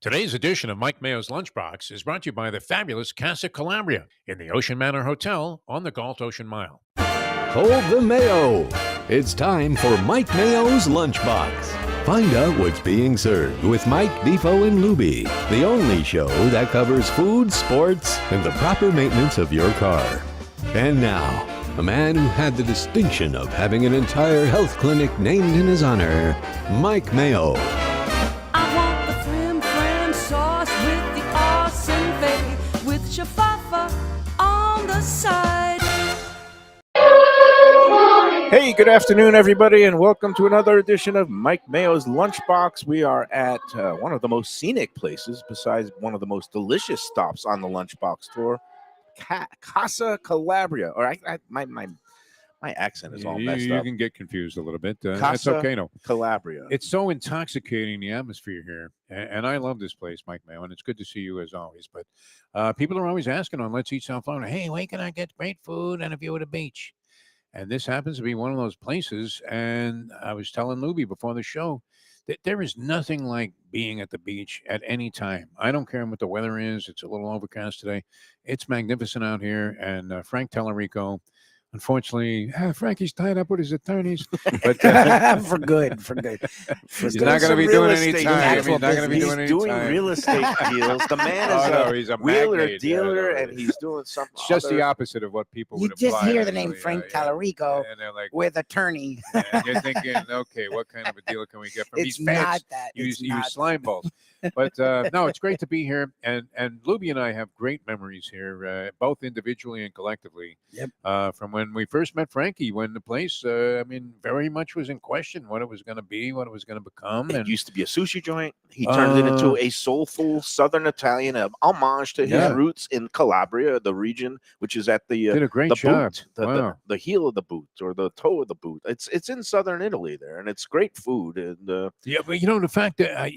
Today's edition of Mike Mayo's Lunchbox is brought to you by the fabulous Casa Calabria in the Ocean Manor Hotel on the Galt Ocean Mile. Hold the Mayo. It's time for Mike Mayo's Lunchbox. Find out what's being served with Mike, Defo, and Lubie, the only show that covers food, sports, and the proper maintenance of your car. And now, a man who had the distinction of having an entire health clinic named in his honor, Mike Mayo. I want the flim flam sauce with the awesome bay, with shafafa on the side. Hey, good afternoon, everybody, and welcome to another edition of Mike Mayo's Lunchbox. We are at one of the most scenic places, besides one of the most delicious stops on the Lunchbox tour, Casa Calabria. Or my accent is all messed You up. can get confused a little bit. That's Casa okay, no. Calabria. It's so intoxicating, the atmosphere here. And I love this place, Mike Mayo, and it's good to see you as always. But people are always asking on Let's Eat South Florida, hey, where can I get great food and a view of the beach? And this happens to be one of those places. And I was telling Lubie before the show that there is nothing like being at the beach at any time. I don't care what the weather is. It's a little overcast today. It's magnificent out here. And Frank Talarico, unfortunately, Frankie's tied up with his attorneys. But for good. He's not going to be doing any time. He's not going to be He's doing any doing time. real estate deals. The man is he's a wheeler magnate. dealer, Yeah, and he's doing something. It's just the opposite of what people You would just imply, hear the name actually. Frank Yeah. Talarico And they're like, with attorney. and you're thinking, okay, what kind of a deal can we get from It's these fans? not that. Use It's not slime balls. But no, it's great to be here. And Lubie and I have great memories here, both individually and collectively. Yep. From when we first met Frankie, when the place, very much was in question, what it was going to be, what it was going to become. It And used to be a sushi joint. He turned it into a soulful Southern Italian homage to his roots in Calabria, the region, which is at the did a great the job. boot, Wow. the heel of the boot or the toe of the boot. It's in Southern Italy there, and it's great food. And Yeah, but the fact that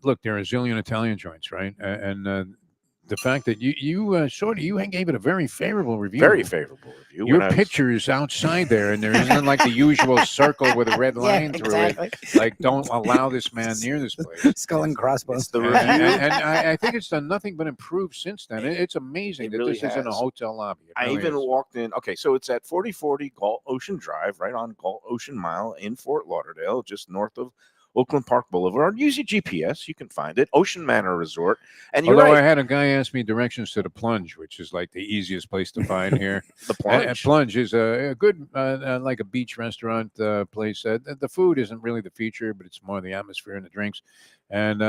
look, there are a zillion Italian joints, right? And the fact that you gave it a very favorable review. very favorable review. Your picture's outside there, and there isn't like the usual circle with a red line through exactly. it. Like, don't allow this man near this place. Skull and crossbones. It's the And, review. and I think it's done nothing but improve since then. It's amazing It that really this is in a has. hotel lobby. It I really even is. walked in. Okay, so it's at 4040 Galt Ocean Drive, right on Galt Ocean Mile in Fort Lauderdale, just north of Oakland Park Boulevard. Use your GPS, you can find it. Ocean Manor Resort. And you're Although right, I had a guy ask me directions to the Plunge, which is like the easiest place to find here. the plunge. Plunge is a good, like a beach restaurant place. The food isn't really the feature, but it's more the atmosphere and the drinks. And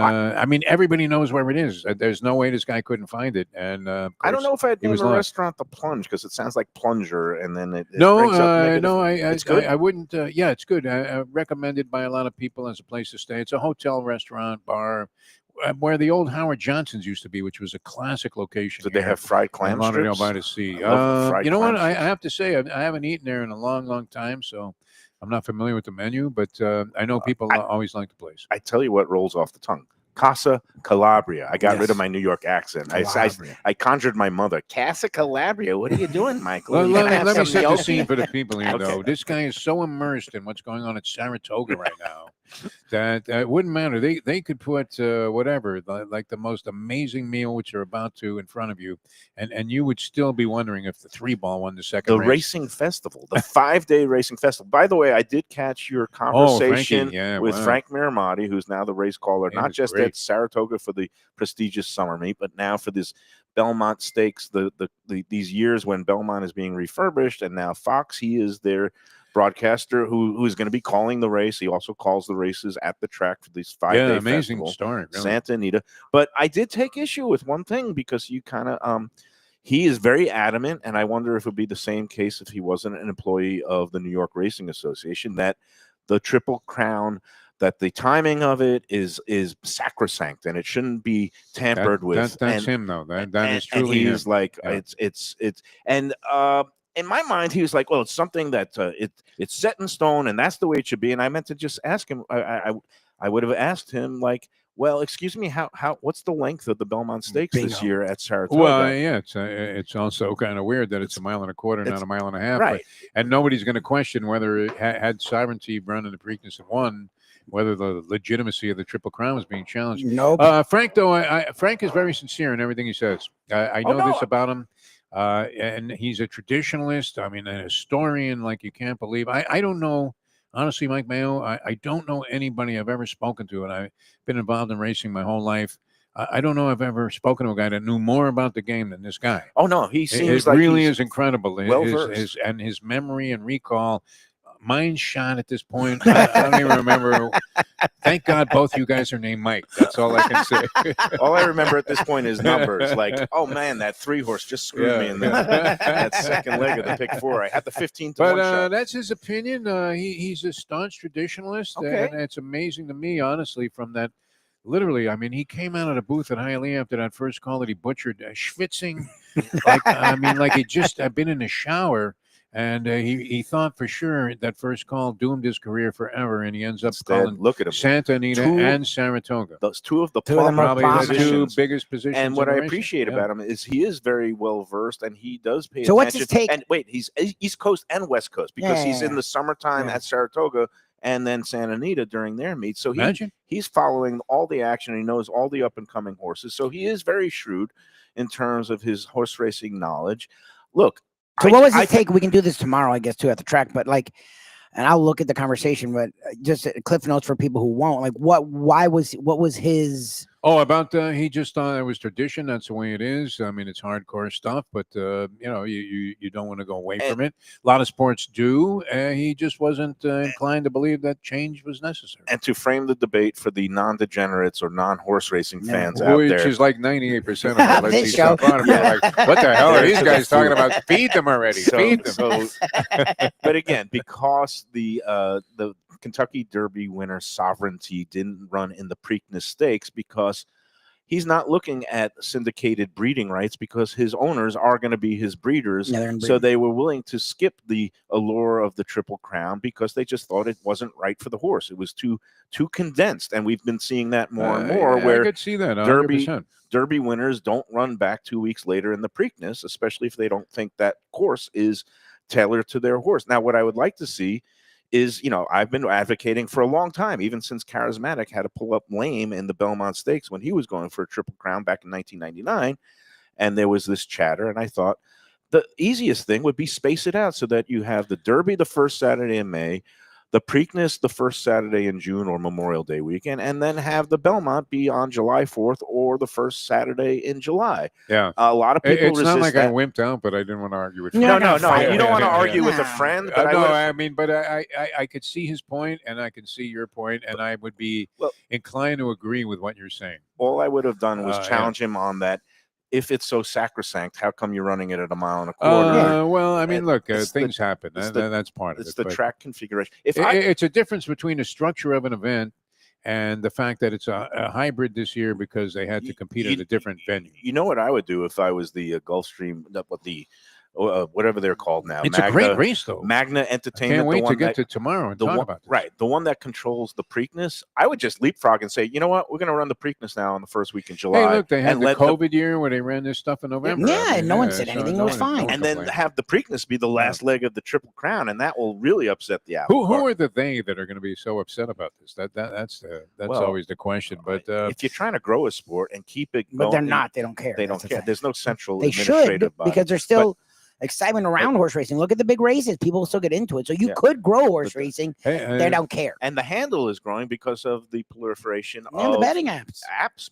everybody knows where it is. There's no way this guy couldn't find it. And of I don't course, know if I'd he name was the lost. restaurant the Plunge because it sounds like plunger, and then it No, brings up negative. no, It's good? I wouldn't. Yeah, it's good. Recommended by a lot of people as a place to stay. It's a hotel, restaurant, bar, where the old Howard Johnson's used to be, which was a classic location. Did they here have fried in clam Lauderdale strips? by the sea. I love the fried You know what? clam I strips. have to say, I haven't eaten there in a long, long time, so I'm not familiar with the menu, but I know people always like the place. I tell you what rolls off the tongue. Casa Calabria. I got rid of Yes. my New York accent. Calabria. I conjured my mother. Casa Calabria. What are you doing, Michael? Let, You let gonna me, have let me some set the gnocchi? scene for the people here, Okay. though. This guy is so immersed in what's going on at Saratoga right now that it wouldn't matter. They could put whatever, like the most amazing meal which are about to in front of you, and you would still be wondering if the 3-ball won the second The race. racing festival, the 5-day racing festival. By the way, I did catch your conversation Frankie, with wow. Frank Miramati, who's now the race caller, He not was just great. at Saratoga for the prestigious summer meet, but now for this Belmont Stakes, these years when Belmont is being refurbished, and now Fox, he is their broadcaster who is going to be calling the race. He also calls the races at the track for these 5-day amazing festival. story. Really. Santa Anita. But I did take issue with one thing because you kind of he is very adamant, and I wonder if it would be the same case if he wasn't an employee of the New York Racing Association, that the Triple Crown, that the timing of it is sacrosanct and it shouldn't be tampered with. That's him, though. That is truly and him. he's like, Yeah. it's and in my mind, he was like, well, it's something that it's set in stone, and that's the way it should be. And I meant to just ask him. I would have asked him, like, well, excuse me, how what's the length of the Belmont Stakes this Bingo. year at Saratoga? Well, yeah, it's also kind of weird that it's a mile and a quarter, not a mile and a half. right. And nobody's going to question whether it had Sovereignty run in the Preakness and won, whether the legitimacy of the Triple Crown was being challenged. Nope. Frank, though, Frank is very sincere in everything he says. I know this about him, and he's a traditionalist. I mean, a historian like you can't believe. I don't know, honestly, Mike Mayo. I don't know anybody I've ever spoken to, and I've been involved in racing my whole life. I don't know I've ever spoken to a guy that knew more about the game than this guy. Oh no, he seems It like really he's is incredible. well-versed. His memory and recall. Mine's shot at this point. I don't even remember. Thank God both you guys are named Mike. That's all I can say. All I remember at this point is numbers. Like, oh man, that 3-horse just screwed me in that second leg of the pick 4. I had the 15 to 1 shot. That's his opinion. He's a staunch traditionalist, Okay. and it's amazing to me, honestly, from that. Literally, I mean, he came out of the booth at Hialeah after that first call that he butchered, schwitzing, like he'd just been in the shower. And he thought for sure that first call doomed his career forever, and he ends up Instead, calling look at him. Santa Anita and Saratoga. Those two of the Two of them are Probably the two positions. biggest positions. And what in I racing. appreciate Yeah. about him is he is very well versed, and he does pay So attention. what's his take- And wait, he's East Coast and West Coast because he's in the summertime Yeah. at Saratoga and then Santa Anita during their meet. So Imagine. he's following all the action. He knows all the up and coming horses. So he is very shrewd in terms of his horse racing knowledge. Look. So what was his take? We can do this tomorrow, I guess, too, at the track. But and I'll look at the conversation. But just cliff notes for people who won't. Like, what was his? Oh, about he just thought it was tradition. That's the way it is. I mean, it's hardcore stuff, but you don't want to go away from it. A lot of sports do. He just wasn't inclined to believe that change was necessary. And to frame the debate for the non-degenerates or non-horse racing fans out Which there, is like 98% of it. Let's This see show. stuff on it. We're like, what the hell are these To the guys talking food. about? Feed them already. Feed them. But again, because the Kentucky Derby winner Sovereignty didn't run in the Preakness Stakes because he's not looking at syndicated breeding rights because his owners are going to be his breeders. Yeah, they're in so breeding. they were willing to skip the allure of the Triple Crown because they just thought it wasn't right for the horse. It was too condensed, and we've been seeing that more and more. I Where could see that. 100%. Derby winners don't run back 2 weeks later in the Preakness, especially if they don't think that course is tailored to their horse. Now, what I would like to see is, I've been advocating for a long time, even since Charismatic had to pull up lame in the Belmont Stakes when he was going for a Triple Crown back in 1999. And there was this chatter. And I thought the easiest thing would be space it out so that you have the Derby the first Saturday in May, the Preakness the first Saturday in June or Memorial Day weekend, and then have the Belmont be on July 4th or the first Saturday in July. Yeah. A lot of people It's not like that. I wimped out, but I didn't want to argue with No, Frank. No. You don't want to argue with a Yeah. friend. But No, I I mean, but I could see his point, and I can see your point, and I would be inclined to agree with what you're saying. all I would have done was Yeah. challenge him on that. If it's so sacrosanct, how come you're running it at 1.25 miles? Well, I mean, look, it's the- things happen. it's That's part of It's it. the but track configuration. it's a difference between the structure of an event and the fact that it's a hybrid this year because they had to compete at a different venue. You know what I would do if I was the Gulfstream, whatever they're called now. It's a great race, though. Magna I Entertainment. can't the wait one to get that- to tomorrow and the talk one, about this. right, the one that controls the Preakness. I would just leapfrog and say, you know what, we're going to run the Preakness now on the first week in July. Hey, look, they had and the let COVID year where they ran this stuff in November. Yeah, no one said anything. It was fine. and then complained. have the Preakness be the last leg of the Triple Crown, and that will really upset the apple Who cart. are the they that are going to be so upset about this? That's Well, always the question. But if you're trying to grow a sport and keep it But going, they're not. They don't care. They That's don't the care. thing. There's no central They should administrative body. because there's still excitement around horse racing. Look at the big races. People will still get into it. So you Yeah. could grow horse But racing. hey, They don't care. And the handle is growing because of the proliferation And the of betting apps.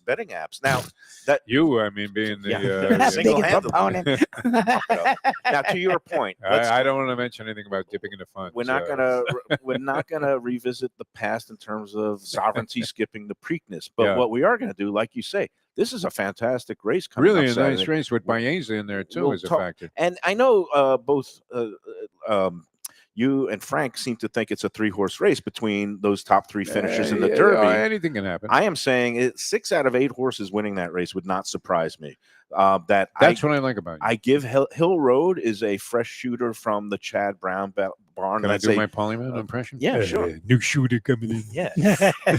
betting apps. Now that I mean, being the Yeah. That's Single biggest handle. proponent. now to your point, I don't want to mention anything about dipping into funds. we're not gonna revisit the past in terms of sovereignty skipping the Preakness. But Yeah. what we are gonna do, like you say, this is a fantastic race coming really up a nice Saturday. race with Baeza in there too We'll as a talk- factor. And I know both you and Frank seem to think it's a 3-horse race between those top 3 finishers in the Derby. Anything can happen. I am saying 6 out of 8 horses winning that race would not surprise me. That's what I like about you. I give Hill Road is a fresh shooter from the Chad Brown barn. Can I Let's do say, my Polyman impression? yeah, sure. New shooter coming in. Yeah.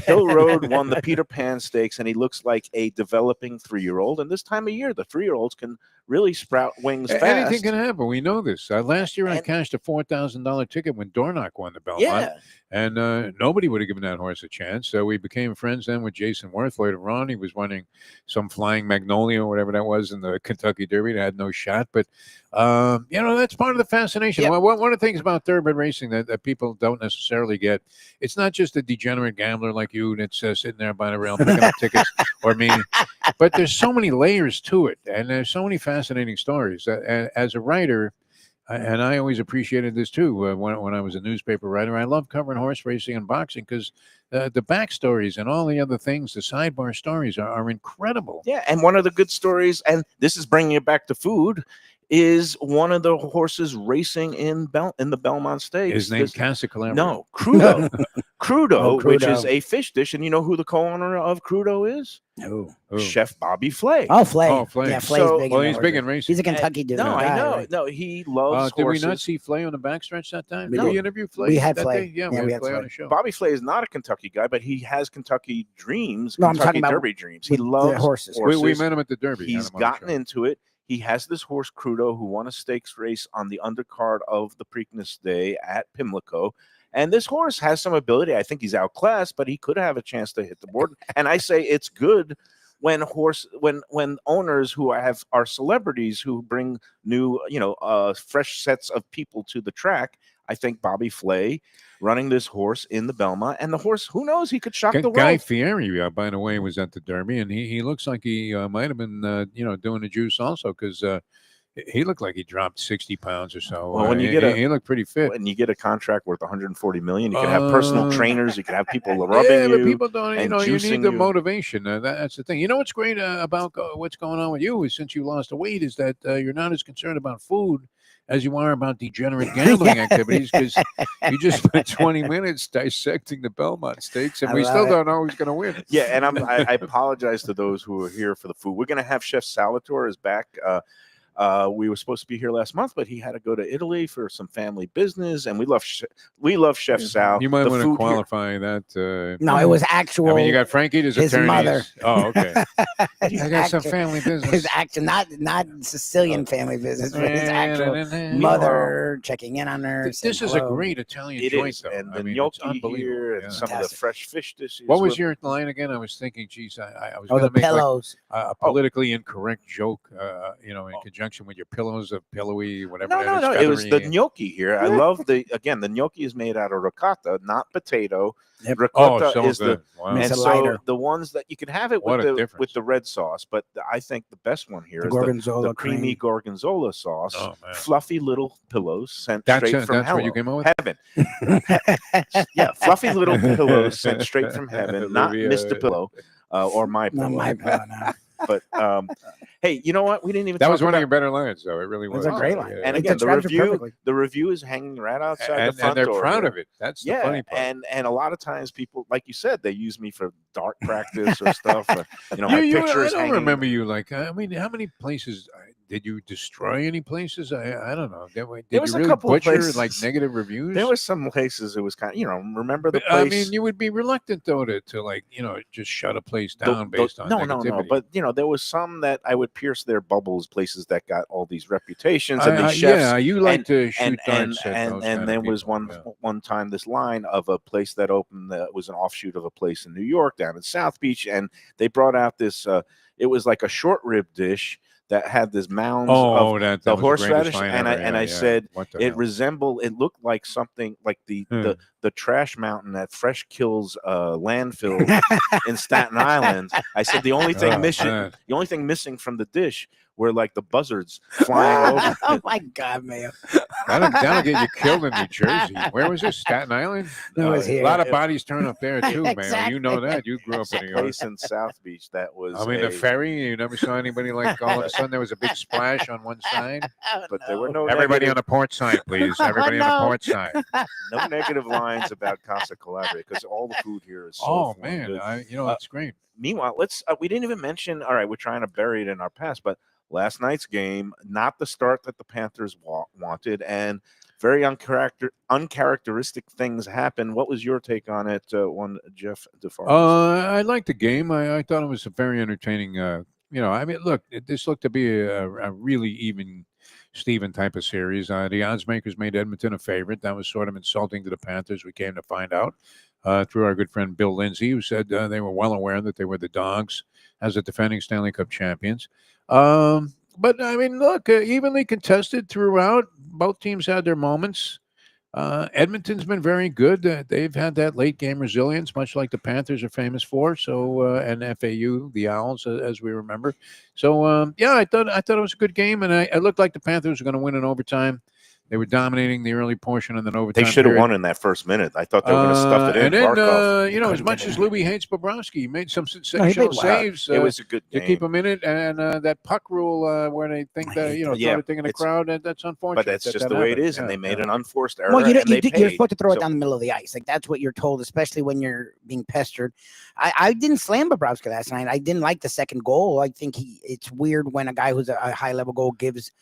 Hill Road won the Peter Pan Stakes, and he looks like a developing 3-year-old. And this time of year, the 3-year-olds can really sprout wings fast. Anything can happen. We know this. Last year, I And- cashed a $4,000 ticket when Dornock won the Belmont. Yeah. And nobody would have given that horse a chance. So we became friends then with Jason Worth later on. He was running some Flying Magnolia or whatever that was in the Kentucky Derby. It had no shot. But, that's part of the fascination. Yeah. One of the things about thoroughbred racing that people don't necessarily get, it's not just a degenerate gambler like you that's sitting there by the rail picking up tickets or me. But there's so many layers to it. And there's so many fascinating stories. As a writer, and I always appreciated this too when I was a newspaper writer. I love covering horse racing and boxing because the backstories and all the other things, the sidebar stories are incredible. Yeah, and one of the good stories, and this is bringing it back to food, is one of the horses racing in the Belmont Stakes. His name's Casa Calabria. No, Crudo. Crudo, Oh, which Crudo. is a fish dish. And you know who the co-owner of Crudo is? Oh, Chef Bobby Flay. oh, Flay. Oh, Flay. Yeah, Flay's So- big. Well, in he's the big in horses. racing. He's a Kentucky dude. No, I guy, know. right? No, he loves Did we horses. not see Flay on the backstretch that time? We Did did. we interview Flay? We had that Flay. day? Yeah, Yeah, we we had had Flay on Flay. the show. Bobby Flay is not a Kentucky guy, but he has Kentucky dreams, No, I'm Kentucky talking about Derby dreams. He with the loves horses. We met him at the Derby. He's Had him on the gotten show. into it. He has this horse Crudo who won a stakes race on the undercard of the Preakness Day at Pimlico. And this horse has some ability. I think he's outclassed, but he could have a chance to hit the board. And I say it's good when owners who are celebrities who bring new, fresh sets of people to the track. I think Bobby Flay running this horse in the Belmont, and the horse, who knows, he could shock the Guy world. Fieri, by the way, was at the Derby, and he looks like he might have been, doing the juice also because he looked like he dropped 60 pounds or so. Well, when you get he looked pretty fit. When you get a contract worth 140 million, you can have personal trainers, you can have people rubbing Yeah, but you. people don't. and You need juicing the you. motivation. That's the thing. You know what's great about what's going on with you is since you lost the weight is that you're not as concerned about food as you are about degenerate gambling activities because you just spent 20 minutes dissecting the Belmont Stakes, and I we love still it. don't know who's going to win. Yeah, and I apologize to those who are here for the food. We're going to have Chef Salvatore is back. We were supposed to be here last month, but he had to go to Italy for some family business, and we love Chef Sal. You might The want to food here- qualify that. No, it was actual. I mean, you got Frankie, his attorneys. mother. Oh, okay. I his got some actor- family business. His actual, not Sicilian family business, but his actual Meanwhile, mother checking in on her. This saying is a hello. great Italian It joint, is, though. and the I mean, it's gnocchi unbelievable. here, and Yeah. some of the Fantastic. fresh fish dishes. What was with- your line again? I was thinking, geez, I was Oh, going the to make like pillows. a politically incorrect joke, in conjunction with your pillows of pillowy, whatever. No, that no, is, no. It was the feathery. gnocchi here. I love the gnocchi is made out of ricotta, not potato. Yep. Ricotta Oh, so is good. the Wow. It's and a so lighter. the ones that you can have it What with a the difference. red sauce, but I think the best one here The is gorgonzola the creamy cream. gorgonzola sauce, Oh, man. fluffy little pillows sent That's straight from that's what you hello- came up with? heaven. Yeah, fluffy little pillows sent straight from heaven, not Lubie, Mr. Pillow or my pillow. Not my pillow. No. But hey, you know what? We didn't even. That talk was one about, of your better lines, though. It really It was. was a great line. And It again, the describes it review, perfectly. the review is hanging right outside the front and they're door proud here. of it. That's the Yeah, funny part. and a lot of times people, like you said, they use me for dart practice or stuff. Or, my I picture is don't hanging. remember you like. I mean, how many places did you destroy? Any places? I don't know. Did was you a really couple of butcher like places. negative reviews? There was some places it was kind of, remember the But, place. I mean, you would be reluctant though to like just shut a place the- down based on no, negativity. but there was some that I would pierce their bubbles, places that got all these reputations, I- and I- these chefs. yeah, you like to shoot and darts at and, those and kind there of was people, one time this line of a place that opened that was an offshoot of a place in New York down in South Beach, and they brought out this it was like a short rib dish that had this mounds of that the was greatest horseradish, line and ever. I said What the it hell? resembled, it looked like something like the trash mountain at Fresh Kills landfill in Staten Island. I said the only thing Oh, missing, man. the only thing missing from the dish were like the buzzards flying over. Oh my God, Mayo. That'll get you killed in New Jersey. Where was this? Staten Island? No, it was A here. lot of bodies turn up there too, man. Exactly. You know that. You grew up in New York. Place in South Beach that was. I mean, the ferry. You never saw anybody like all of a sudden there was a big splash on one side. but there were no Everybody on negative, the port side, please. Everybody on the no. port side. no negative lines about Casa Calabria because all the food here is so Oh full and man, good. that's great. Meanwhile, let's we didn't even mention. All right, we're trying to bury it in our past, but last night's game, not the start that the Panthers wanted, and very uncharacteristic things happen. What was your take on it, one Jeff DeForest? I liked the game. I thought it was a very entertaining. I mean, look, this looked to be a really even Steven type of series. The odds makers made Edmonton a favorite. That was sort of insulting to the Panthers. We came to find out through our good friend Bill Lindsay, who said they were well aware that they were the dogs as the defending Stanley Cup champions. But I mean, look, evenly contested throughout. Both teams had their moments. Edmonton's been very good. They've had that late game resilience, much like the Panthers are famous for. So, and FAU, the Owls, as we remember. So, yeah, I thought it was a good game, and it looked like the Panthers were going to win in overtime. They were dominating the early portion and then overtime. They should have period. won in that first minute. I thought they were going to stuff it in. And then, Barkov. as much as Lubie hates Bobrovsky, he made some he sensational played well. saves. It was a good to game. keep him in it, and that puck rule where they think that throw the thing in the crowd, that's unfortunate. But that's just that the way it happened. is, and they made an unforced error. Well, and they you're paid. supposed to throw it So- down the middle of the ice. Like that's what you're told, especially when you're being pestered. I didn't slam Bobrovsky last night. I didn't like the second goal. I think it's weird when a guy who's a high level goal gives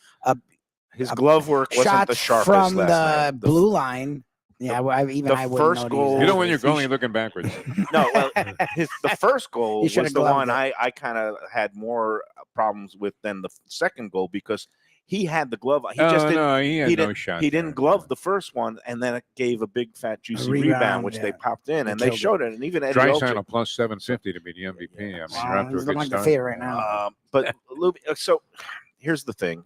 His glove work wasn't shots the sharpest from last the night. blue line. Yeah, I wouldn't first know goal- You know when you're He going, sh- you're looking backwards. No, well, the first goal He was should've the gloved one it. I kind of had more problems with than the second goal because he had the glove. He just didn't. No, he had he no didn't, shot. he there. didn't glove the first one, and then it gave a big fat juicy rebound, which they yeah. popped in, They and they killed it. showed it. And even Eddie Draisaitl Olczyk, plus 750 to be the MVP. I mean, you're off to a He's good looking like the start. favorite right now. But Lubie, so here's the thing.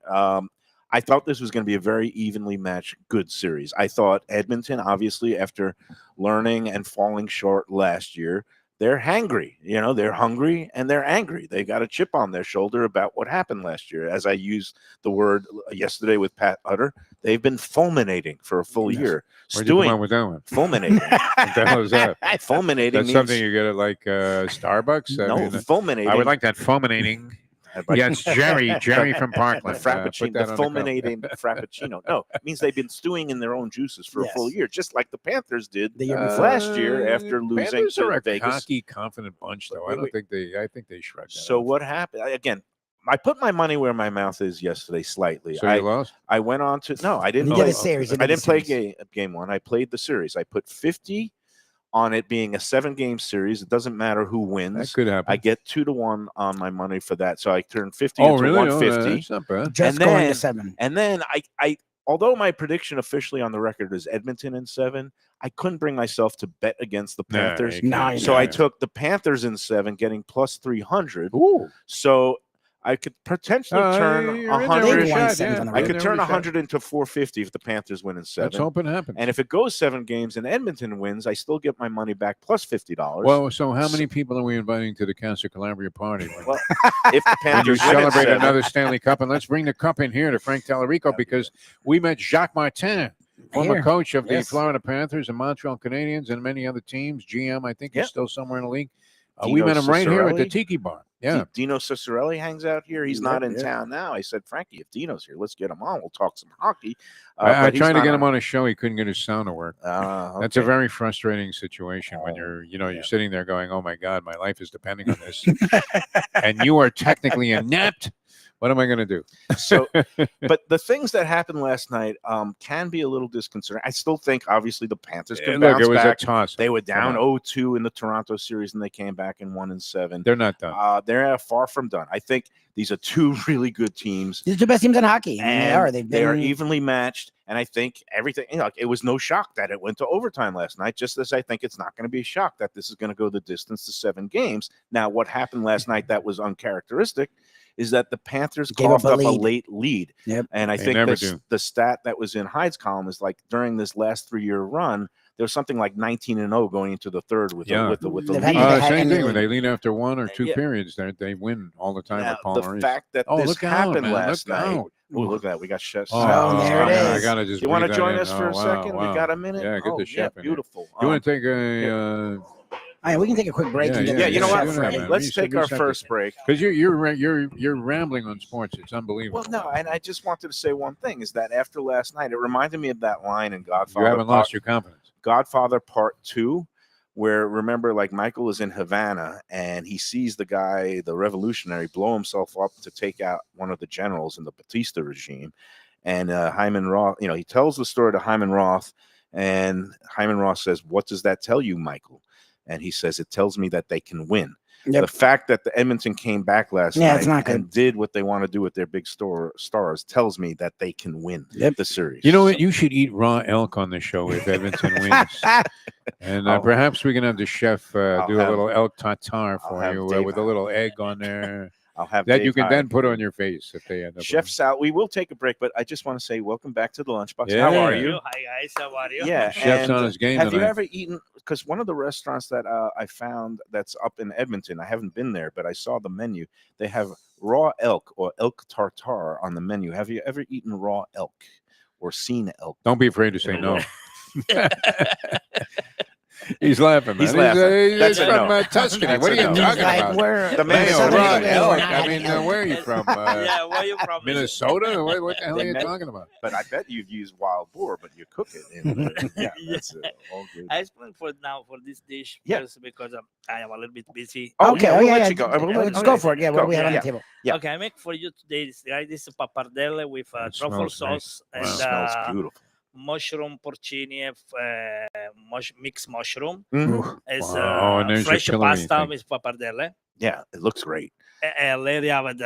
I thought this was going to be a very evenly matched, good series. I thought Edmonton, obviously, after learning and falling short last year, they're hangry. They're hungry and they're angry. They got a chip on their shoulder about what happened last year. As I used the word yesterday with Pat Utter, they've been fulminating for a full year. Where'd you come Stewing, up with that one? fulminating. What the hell is that? Fulminating That's means something you get at like Starbucks. no, fulminating. I would like that fulminating. Yeah, it's Jerry from The Parkland. frappuccino, put the that on the cup. fulminating frappuccino. No, it means they've been stewing in their own juices for a full Yes. year, just like the Panthers did The year before. last year after losing Panthers to are a Vegas. cocky, confident bunch, though. Wait. I think they shrugged. that So off. what happened? Again, I put my money where my mouth is yesterday slightly. So you lost? I went on to no, I didn't He play. did a series. I didn't play game one. I played the series. I put 50 on it being a 7-game series. It doesn't matter who That wins. could happen. I get 2-1 on my money for that. So I turned 50 oh, into really? 150. That's not bad. Just and going then- to 7. And then I although my prediction officially on the record is Edmonton in 7, I couldn't bring myself to bet against the Nah, Panthers. you can't. No, So I Yeah. took the Panthers in 7, getting plus 300. Ooh. So I could potentially turn you're in there 100. with a They've won shot, sevens yeah. on the I road. could You're in turn there with a shot. 100 into 450 if the Panthers win in 7. Let's hope it happens. And if it goes 7 games and Edmonton wins, I still get my money back plus $50. Well, so how many people are we inviting to the Casa Calabria party? When, Well, if the when you Panthers win in celebrate 7, another Stanley Cup, and let's bring the cup in here to Frank Talarico because we met Jacques Martin, former Here. coach of the Yes. Florida Panthers and Montreal Canadiens and many other teams. GM, I think Yeah. he's still somewhere in the league. We Dino met him right here at the Ciccarelli. Tiki Bar. Yeah. Dino Ciccarelli hangs out here. He's not in Yeah. town now. I said, Frankie, if Dino's here, let's get him on. We'll talk some hockey. I but he's tried to not get him on a show. He couldn't get his sound to work. That's a okay. very frustrating situation when Oh, you're yeah. sitting there going, "Oh my God, my life is depending on this," and you are technically inept. What am I going to do? So, but the things that happened last night can be a little disconcerting. I still think, obviously, the Panthers can Look, bounce it was back. a toss. They were down on. 0-2 in the Toronto series, and they came back and won in 7. They're not done. They're far from done. I think these are 2 really good teams. These are the best teams in hockey. I mean, they And are. they are evenly matched, and I think everything. It was no shock that it went to overtime last night. Just as I think it's not going to be a shock that this is going to go the distance to 7 games. Now, what happened last night that was uncharacteristic is that the Panthers Gave up coughed a up a lead. late lead. Yep. And I They think never this, do. the stat that was in Hyde's column is like during this last 3-year run, there was something like 19-0 going into the third with Yeah. the with the They've lead. had Same any thing when lead. they lead after 1 or 2 Yeah. periods. They win all the time Now, with Paul the Maurice. fact that Oh, this look out, happened man. last Look night. out. Oh, look at that. We got chefs. Oh, there it I is. gotta just. You want to breathe that join in. us for Oh, a wow, second? wow. We got a minute? Yeah, get the chef in here. beautiful. You want to take a? All right, we can take a quick break. and Yeah, get yeah, the you know what? chef Yeah, ready. man. Let's Reset- take our reset first this. break. Because you're rambling on sports. It's unbelievable. Well, no, and I just wanted to say one thing is that after last night, it reminded me of that line in You Godfather. haven't lost your confidence. Godfather Part 2, where remember, like Michael is in Havana and he sees the guy, the revolutionary, blow himself up to take out one of the generals in the Batista regime. And Hyman Roth, he tells the story to Hyman Roth, and Hyman Roth says, "What does that tell you, Michael?" And he says, "It tells me that they can win." Yep. The fact that the Edmonton came back last Yeah, it's night not good. and did what they want to do with their big stars tells me that they can win the series. You know what? You should eat raw elk on the show if Edmonton wins. And perhaps we can have the chef do a little elk tartare for you with a little egg on there. I'll have that Dave you can Hyde. then put on your face if they end up. Chef Sal, we will take a break, but I just want to say welcome back to the Lunchbox. Yeah. How are you? Hi guys, how are you? Yeah, Chef's and on his game have you tonight. ever eaten? Because one of the restaurants that I found that's up in Edmonton, I haven't been there, but I saw the menu. They have raw elk or elk tartare on the menu. Have you ever eaten raw elk or seen elk? Don't be afraid to say no. He's laughing, man. He's laughing. He's That's a from no. Tuscany. That's What are a you no. talking Like, about? we're The Mayo, Minnesota raw Minnesota. elk. We're not I mean, having elk. where are you from? Yeah, where you from? Minnesota? What the hell are you They talking about? But I bet you've used wild boar, but you cook it. Yeah, that's it. All good. I explain for this dish Yeah. first because I am a little bit busy. Oh, Okay, yeah, oh, we'll yeah, let yeah. you go. We'll let- Let's okay. go for it. Yeah, what Go. do we have on Yeah. the table? Yeah. Okay, I make for you today this is pappardelle with It truffle smells great. sauce Wow. and Smells beautiful. mushroom porcini, mixed mushroom. Mhm. It's Wow, and there's your fresh pillory pasta thing. with pappardelle. Yeah, it looks great. Later you have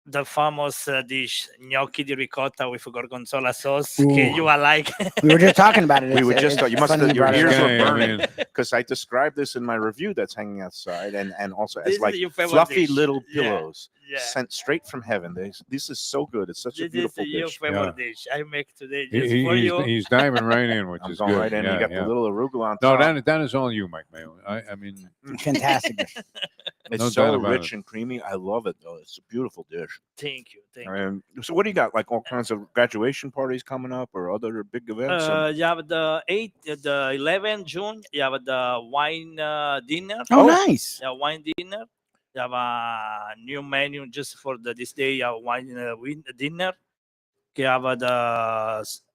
the famous dish gnocchi di ricotta with gorgonzola sauce. Okay, Ooh. you are like We were just talking about it. We were It's- just it's you must funny have your brought it ears up. were Okay, I burning mean, because I described this in my review that's hanging outside, and also This as is like your favorite fluffy dish. little Yeah. pillows yeah. sent straight from heaven. This is so good. It's such a This is beautiful your dish. favorite dish. I make today just for you. he's diving right in, which I'm is going good. right in. Yeah, You got yeah. the little arugula on No, top. that is all you, Mike Mayo. I mean, Fantastic. It's no doubt so about rich it. and creamy. I love it though. It's a beautiful dish. Thank you. Thank you. And so, what do you got? Like all kinds of graduation parties coming up, or other big events? You have the 11 June. You have the wine dinner. Oh, nice. Yeah, wine dinner. You have a new menu just for this day. You have wine dinner. You have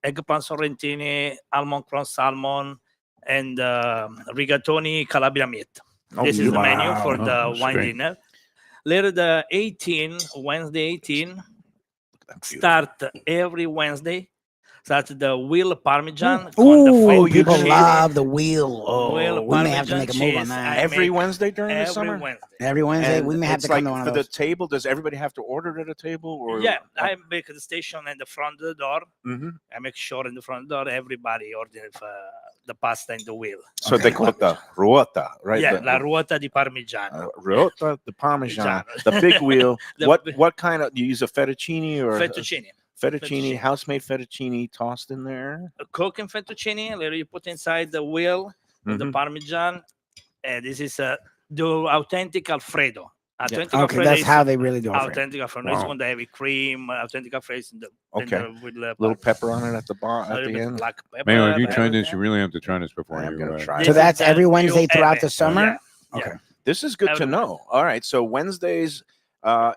eggplant sorrentini, almond crown salmon, and rigatoni Calabria meat. Oh, This is the menu wow. for Oh, the that's wine great. dinner. Later, the 18, Wednesday 18, That's beautiful. start every Wednesday. Start the wheel parmesan. Ooh, cheese. people love the wheel. Oh, Wheel we may have to Parmesan make a move on cheese. that. Every make Wednesday during the every summer. Wednesday. Every Wednesday, And we may have it's to come like to one for of the those. table. Does everybody have to order it at a table? Or Yeah, I make the station at the front of the door. Mhm. I make sure in the front door everybody order the pasta and the wheel. So they call it the ruota, right? Yeah, The- la ruota di parmigiano. Ruota, the Parmesan, Parmigiano. the big wheel. The big- what kind of? Do you use a fettuccine or Fettuccine. fettuccine, Fettuccine. house-made fettuccine tossed in there? Cooking fettuccine. Later you put inside the wheel with the Mhm. parmesan. And this is the authentic Alfredo. Authentic Okay, Alfredo that's is how they really do it. authentic Alfredo. It's Wow. when they have cream, authentic Alfredo. Okay. With Little pepper on it at the bar a at little the bit end. black pepper. Mayo, if you and tried this, everything. you really have to try this before I am you. gonna try it. So This that's is every the Wednesday new throughout Eve. the summer? Yeah. Okay. This is good to Every know. All right, so Wednesdays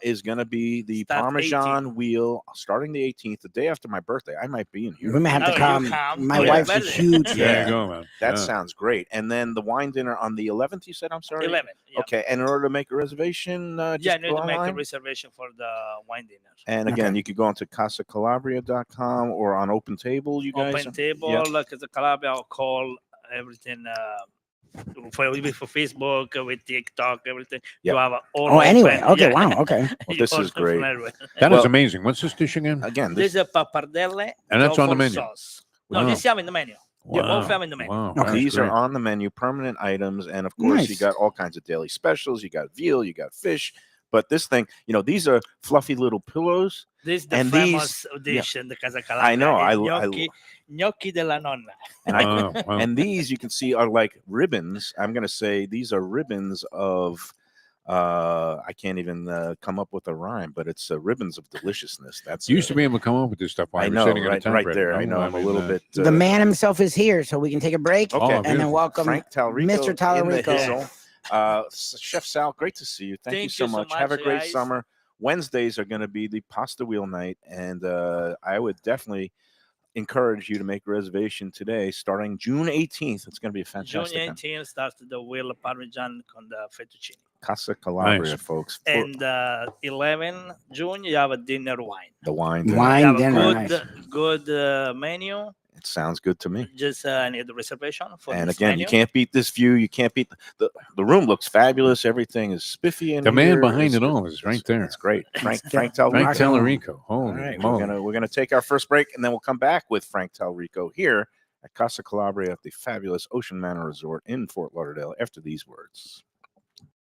is going to be the Start Parmesan wheel starting the 18th, the day after my birthday. I might be in here. We may have Oh, to you come. come. My Yeah. wife's a Better. huge There Yeah. you go, man. That Yeah. sounds great. And then the wine dinner on the 11th, you said? I'm sorry? 11. Yeah. Okay, and in order to make a reservation, Yeah, I just need go to make a online. reservation for the wine dinner. And again, Okay. you could go onto CasaCalabria.com or on Open Table, you guys. Open table, Yeah. like the Calabria, I'll call everything for Facebook, with TikTok, everything. Yeah. You have all Oh, anyway. open. Okay, Yeah. wow. Okay. Well, You this is order from great. everywhere. That is Well- amazing. What's this dish again? Again, This this, is a pappardelle. And that's on the truffle menu? Sauce. No, Wow. this you have in the menu. Yeah, Wow. both have in the menu. Wow. Okay. that's these great. are on the menu, permanent items. And of course, you Nice. got all kinds of daily specials. You got veal, you got fish. But this thing, these are fluffy little pillows. This is the And famous dish in the Casa Calabria. I know, Gnocchi della nonna. And I Wow, wow. and these you can see are like ribbons. I'm going to say these are ribbons of I can't even come up with a rhyme, but it's ribbons of deliciousness. That's You used to be able to come up with this stuff while I you were know, sitting at a right typewriter. there. I know. I'm a mean, little bit. The man himself is here, so we can take a break. Okay. Oh, And then beautiful. welcome Frank Talarico, Mr. in the Talarico. hizzle. Chef Sal, great to see you. Thank you so much. Have a great guys. summer. Wednesdays are going to be the pasta wheel night, and I would definitely encourage you to make a reservation today, starting June 18th. It's going to be a June fantastic event. 18th starts the wheel Parmesan con the fettuccine. Casa Calabria, Nice. folks. And 11 June, you have a dinner wine. The wine. You Wine have a dinner, good menu. It sounds good to me. Just need a reservation for And this again, menu. you can't beat this view. You can't beat the room looks fabulous. Everything is spiffy in The man here. behind It's- it all is right there. It's great. Frank Frank Talarico. Talarico. All Holy right, moly. we're gonna take our first break, and then we'll come back with Frank Talarico here at Casa Calabria at the fabulous Ocean Manor Resort in Fort Lauderdale. After these words,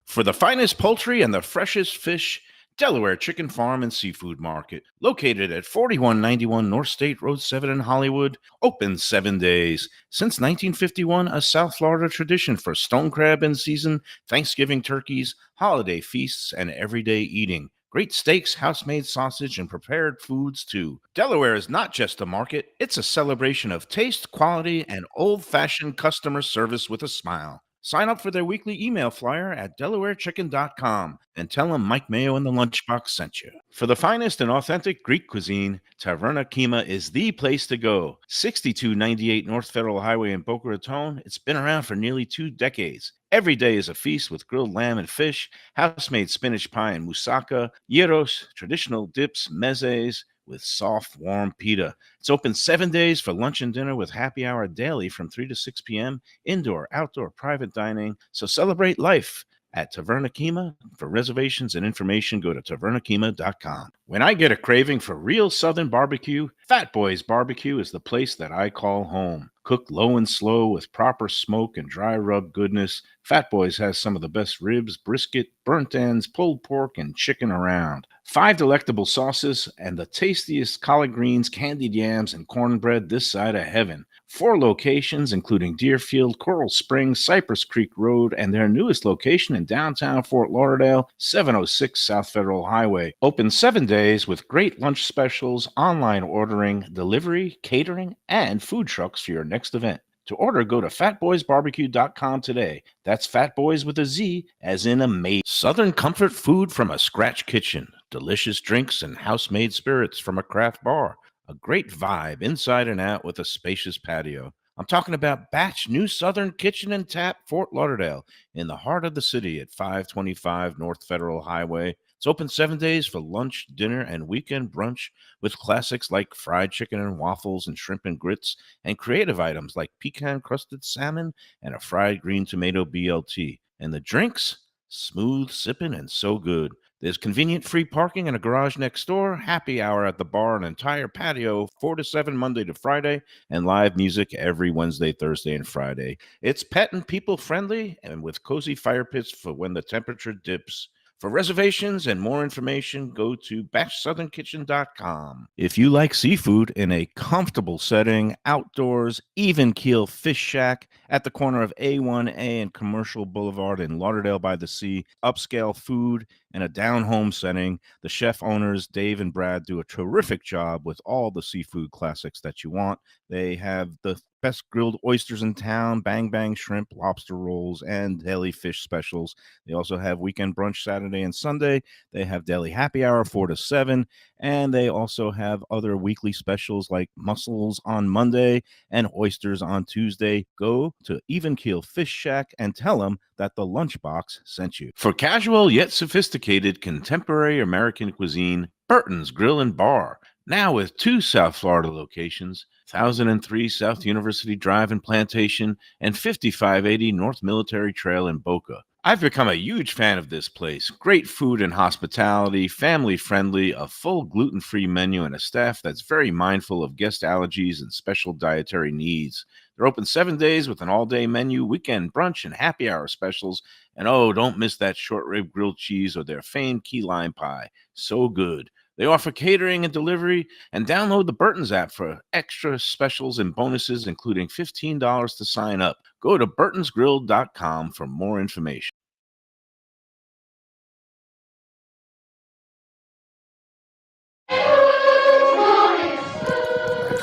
for the finest poultry and the freshest fish, Delaware Chicken Farm and Seafood Market, located at 4191 North State Road 7 in Hollywood, open 7 days. Since 1951, a South Florida tradition for stone crab in season, Thanksgiving turkeys, holiday feasts, and everyday eating. Great steaks, house-made sausage, and prepared foods, too. Delaware is not just a market, it's a celebration of taste, quality, and old-fashioned customer service with a smile. Sign up for their weekly email flyer at DelawareChicken.com and tell them Mike Mayo and the Lunchbox sent you. For the finest and authentic Greek cuisine, Taverna Kima is the place to go. 6298 North Federal Highway in Boca Raton. It's been around for nearly 2 decades. Every day is a feast with grilled lamb and fish, house-made spinach pie and moussaka, gyros, traditional dips, mezes, with soft, warm pita. It's open 7 days for lunch and dinner with happy hour daily from 3 to 6 p.m., indoor, outdoor, private dining. So celebrate life at Taverna Kima. For reservations and information, go to tavernakima.com. When I get a craving for real Southern barbecue, Fat Boys Barbecue is the place that I call home. Cooked low and slow with proper smoke and dry rub goodness, Fat Boys has some of the best ribs, brisket, burnt ends, pulled pork, and chicken around. 5 delectable sauces and the tastiest collard greens, candied yams, and cornbread this side of heaven. 4 locations, including Deerfield, Coral Springs, Cypress Creek Road, and their newest location in downtown Fort Lauderdale, 706 South Federal Highway. Open 7 days with great lunch specials, online ordering, delivery, catering, and food trucks for your next event. To order, go to fatboysbarbecue.com today. That's Fat Boys with a Z, as in amazing. Southern comfort food from a scratch kitchen. Delicious drinks and house-made spirits from a craft bar. A great vibe inside and out with a spacious patio. I'm talking about Batch New Southern Kitchen and Tap, Fort Lauderdale, in the heart of the city at 525 North Federal Highway. It's open 7 days for lunch, dinner, and weekend brunch with classics like fried chicken and waffles and shrimp and grits, and creative items like pecan-crusted salmon and a fried green tomato BLT. And the drinks? Smooth sipping and so good. There's convenient free parking and a garage next door, happy hour at the bar, an entire patio, 4 to 7 Monday to Friday, and live music every Wednesday, Thursday, and Friday. It's pet and people friendly and with cozy fire pits for when the temperature dips. For reservations and more information, go to batchsouthernkitchen.com. If you like seafood in a comfortable setting, outdoors, even keel fish shack at the corner of A1A and Commercial Boulevard in Lauderdale by the Sea, upscale food and a down-home setting, the chef owners, Dave and Brad, do a terrific job with all the seafood classics that you want. They have the best grilled oysters in town, bang bang shrimp, lobster rolls, and deli fish specials. They also have weekend brunch Saturday and Sunday. They have deli happy hour 4 to 7, and they also have other weekly specials like mussels on Monday and oysters on Tuesday. Go to Even Keel Fish Shack and tell them that the Lunchbox sent you. For casual yet sophisticated contemporary American cuisine, Burton's Grill and Bar, now with 2 South Florida locations, 1003 South University Drive in Plantation and 5580 North Military Trail in Boca. I've become a huge fan of this place. Great food and hospitality, family friendly, a full gluten-free menu, and a staff that's very mindful of guest allergies and special dietary needs. They're open 7 days with an all-day menu, weekend brunch, and happy hour specials. And oh, don't miss that short rib grilled cheese or their famed key lime pie. So good. They offer catering and delivery, and download the Burton's app for extra specials and bonuses, including $15 to sign up. Go to burtonsgrill.com for more information.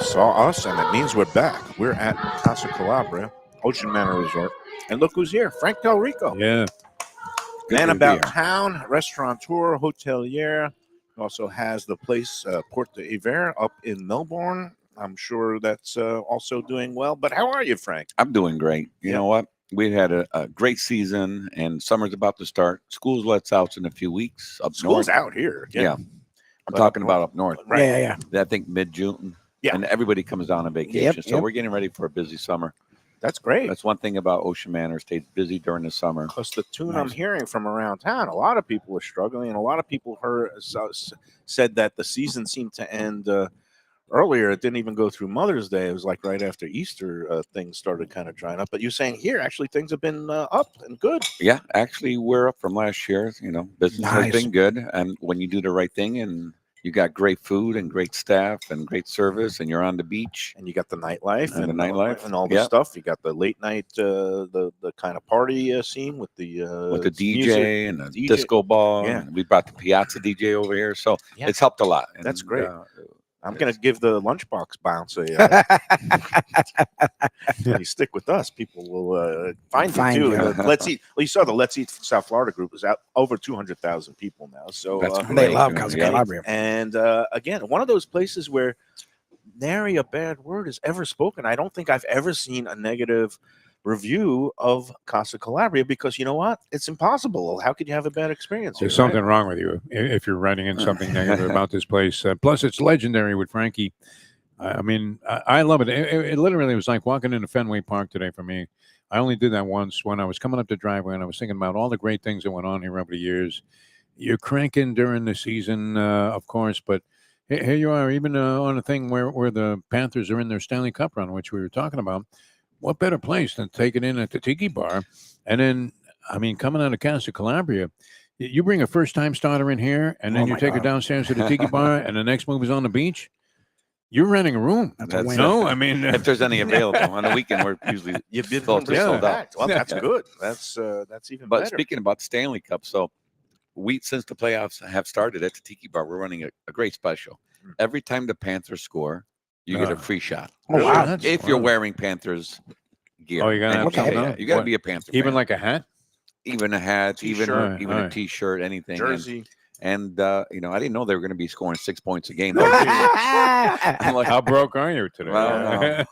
Saw us, and it means we're back. We're at Casa Calabria, Ocean Manor Resort. And look who's here, Frank Talarico. Yeah. Man to be about here. town, restaurateur, hotelier. Also has the place Port de Hiver up in Melbourne. I'm sure that's also doing well. But how are you, Frank? I'm doing great. You Yeah. know what? We had a great season, and summer's about to start. School's lets out in a few weeks up School's north. out here. Yeah. I'm But talking up about up north. Right. Yeah. I think mid-June. Yeah. And everybody comes down on vacation. So yep. we're getting ready for a busy summer. That's great. That's one thing about Ocean Manor. Stays busy during the summer. Plus, the tune I'm hearing from around town, a lot of people are struggling, and a lot of people said that the season seemed to end earlier. It didn't even go through Mother's Day. It was like right after Easter, things started kind of drying up. But you're saying here, actually, things have been up and good. Yeah, actually, we're up from last year. You know, business has Nice. been good. And when you do the right thing and you got great food and great staff and great service and you're on the beach. And you got the nightlife And the nightlife, and all the yeah. stuff. You got the late night, the kind of party scene with the DJ music, and the DJ. disco ball. Yeah. And we brought the Piazza DJ over here. So Yeah. it's helped a lot. And, That's great. I'm yes. going to give the lunchbox bounce a. You stick with us, people will find you too. you. Let's Eat. Well, you saw the Let's Eat South Florida group is out over 200,000 people now. So That's They great. love Yeah. Casa Yeah. Calabria. And again, one of those places where nary a bad word is ever spoken. I don't think I've ever seen a negative review of Casa Calabria because you know what? It's impossible. How could you have a bad experience? There's here, right? something wrong with you if you're writing in something negative about this place. Plus, it's legendary with Frankie. I mean, I love it. It literally was like walking into Fenway Park today for me. I only did that once when I was coming up the driveway and I was thinking about all the great things that went on here over the years. You're cranking during the season, of course, but here you are, even on a thing where the Panthers are in their Stanley Cup run, which we were talking about. What better place than take it in at the Tiki Bar? And then, I mean, coming out of Casa Calabria, you bring a first-time starter in here, and then Oh you my take her God. downstairs to the Tiki Bar, and the next move is on the beach. You're renting a room. That's a That's win. No, I mean, If there's any available on the weekend, we're usually You've been sold yeah. out. packed. Well, that's Yeah. good. That's even But better. speaking about Stanley Cup, so since the playoffs have started at the Tiki Bar, we're running a great special. Every time the Panthers score, you get a free shot. Oh, wow. That's- If you're wow. wearing Panthers gear. Oh, you're gonna And have you to- can- okay. yeah, you got to What- be a Panther even fan. like a hat. Even a hat, even T-shirt. even a Alright. T-shirt, anything. Jersey. And you know, I didn't know they were going to be scoring 6 points a game. No, I'm like, How broke are you today? Well,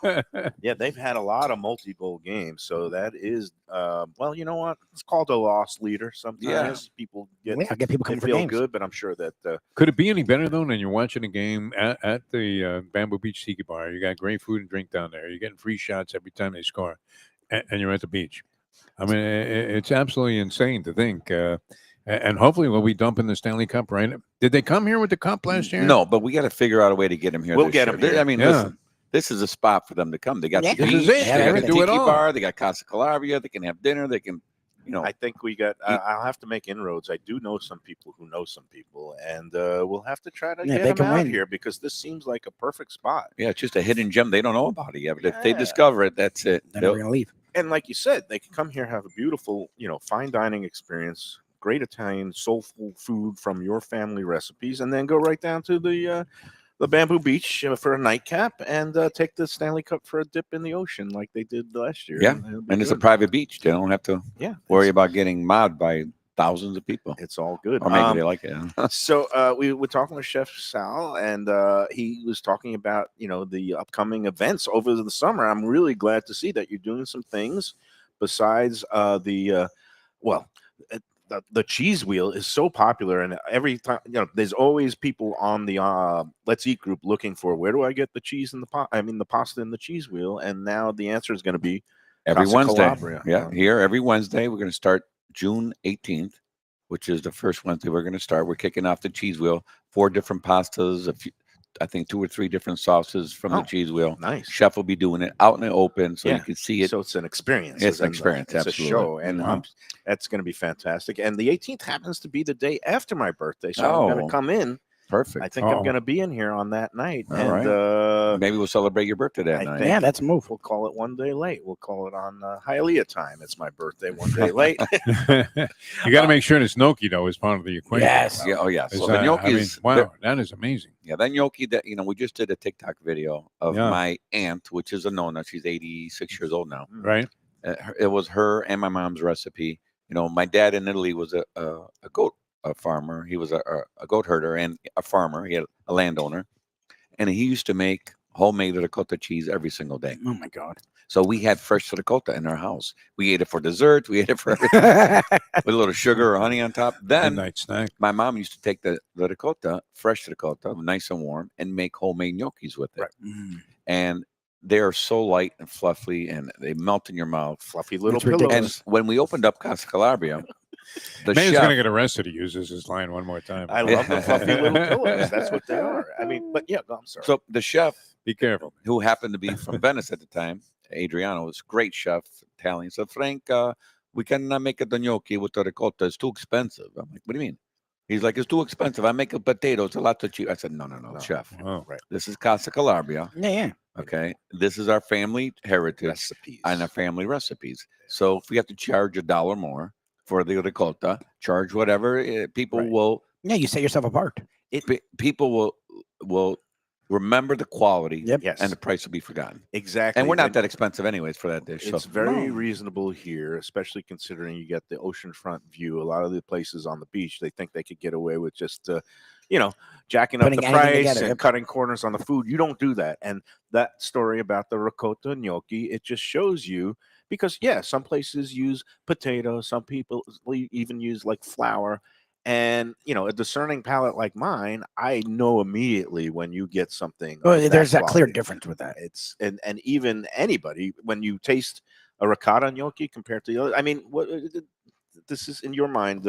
Yeah, they've had a lot of multi-goal games, so that is well, you know what? It's called a loss leader. Sometimes people get Get people they coming for feel games. good, but I'm sure that Could it be any better though than you're watching a game at the Bamboo Beach Tiki Bar? You got great food and drink down there. You're getting free shots every time they score, and you're at the beach. I mean, it's absolutely insane to think. And hopefully we'll be dumping the Stanley Cup, right? Did they come here with the cup last year? no, but we got to figure out a way to get them here. We'll this get year. 'em here. I mean, Yeah. listen, this is a spot for them to come. They got Yeah. the This beach, is it. they Yeah, got they the can do it Tiki all. Bar, they got Casa Calabria. They can have dinner. They can, you know, I think we got. I'll have to make inroads. I do know some people who know some people, and we'll have to try to Yeah, get they them can out win. here because this seems like a perfect spot. yeah, it's just a hidden gem. They don't know about it yet, but if they Yeah. discover it, that's it. Then They'll- we're gonna leave. And like you said, they can come here, have a beautiful, fine dining experience, great Italian soulful food from your family recipes, and then go right down to the Bamboo Beach for a nightcap and take the Stanley Cup for a dip in the ocean like they did last year. Yeah, it'll be and it's a good. private beach. They don't have to Yeah, worry about getting mobbed by thousands of people. it's all good. Or maybe they like it. So we were talking with Chef Sal, and he was talking about the upcoming events over the summer. I'm really glad to see that you're doing some things besides the cheese wheel is so popular, and every time there's always people on the Let's Eat group looking for where do I get the cheese in the pot? I mean the pasta in the cheese wheel, and now the answer is going to be Every Casa Wednesday. Calabria. Yeah, here every Wednesday. We're going to start June 18th, which is the first Wednesday we're going to start. We're kicking off the cheese wheel, 4 different pastas, I think 2 or 3 different sauces from the Oh, cheese wheel. Nice. Chef will be doing it out in the open so Yeah. you can see it. So it's an experience. It's an isn't it? experience, It's absolutely. a show, and Mhm. that's going to be fantastic. And the 18th happens to be the day after my birthday, so I'm going Oh, to come in. Perfect. I think I'm Oh. going to be in here on that night, All and right. Maybe we'll celebrate your birthday that I night. think- Yeah, that's a move. we'll call it one day late. We'll call it on Hialeah time. It's my birthday one day late. You got to make sure this gnocchi though is part of the equation. Yes. Yeah, oh yeah. Is So the that- gnocchi I mean, is wow, that is amazing. yeah, that gnocchi that we just did a TikTok video of Yeah. my aunt, which is a nonna. She's 86 years old now. Right? It was her and my mom's recipe. My dad in Italy was a goat farmer. He was a goat herder and a farmer. He had a landowner, and he used to make homemade ricotta cheese every single day. Oh my God. So we had fresh ricotta in our house. We ate it for dessert. We ate it for everything with a little sugar or honey on top. Then Midnight snack. my mom used to take the ricotta, fresh ricotta, nice and warm, and make homemade gnocchis with it. Right. Mm. And they are so light and fluffy, and they melt in your mouth. Fluffy little That's pillows. ridiculous. And when we opened up Casa Calabria, the May's chef, going to get arrested. He uses his line one more time. I love the fluffy little pillows. That's what they are. I mean, but yeah, I'm sorry. so the chef, Be careful. who happened to be from Venice at the time, Adriano, was a great chef, Italian. Said, Frank, we cannot make the gnocchi with the ricotta. It's too expensive. I'm like, what do you mean? He's like, it's too expensive. I make a potato. It's a lot too cheap. I said, no, chef. Oh, right. This is Casa Calabria. Yeah. Okay. This is our family heritage Recipes. and our family recipes. So if we have to charge $1 more for the ricotta, charge whatever, people Right. will Yeah. You set yourself apart. people will remember the quality. Yep. Yes. And the price will be forgotten. Exactly. And we're not And that expensive anyways for that dish. So it's very No. reasonable here, especially considering you get the oceanfront view. A lot of the places on the beach, they think they could get away with just, jacking up Putting the anything price together, and yep. cutting corners on the food. You don't do that. And that story about the ricotta gnocchi, it just shows you because, yeah, some places use potatoes, some people even use like flour. And a discerning palate like mine, I know immediately when you get something. Well, of there's that clear quality. difference with that. It's and even anybody when you taste a ricotta gnocchi compared to the other. I mean, what this is in your mind?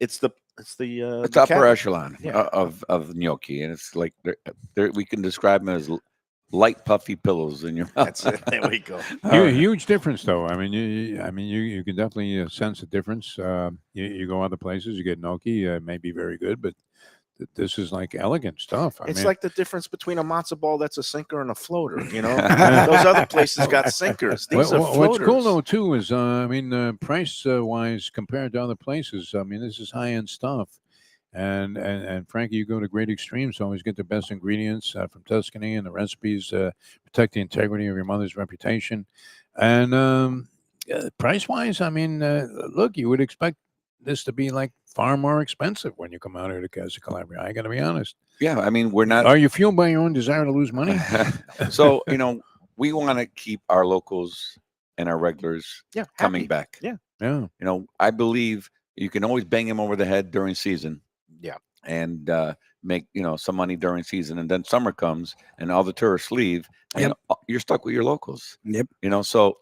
It's the it's the upper cabinet. echelon Yeah. of gnocchi. And it's like we can describe them as light puffy pillows in your mouth. That's it. There we go. Huge difference, though. I mean, you can definitely sense a difference. You go other places, you get gnocchi, may be very good, but this is like elegant stuff. I It's mean, like the difference between a matzo ball that's a sinker and a floater. Those other places got sinkers. These are floaters. what's cool though too is, price wise compared to other places. I mean, this is high end stuff. And Frankie, you go to great extremes to always get the best ingredients from Tuscany, and the recipes protect the integrity of your mother's reputation. And price wise, I mean, look, you would expect this to be like far more expensive when you come out here to Casa Calabria. I got to be honest. Yeah, I mean, we're not. Are you fueled by your own desire to lose money? So we want to keep our locals and our regulars Yeah, coming happy. back. Yeah. Yeah. I believe you can always bang them over the head during season. Yeah. And make some money during season, and then summer comes and all the tourists leave, and you're stuck with your locals. Yep. So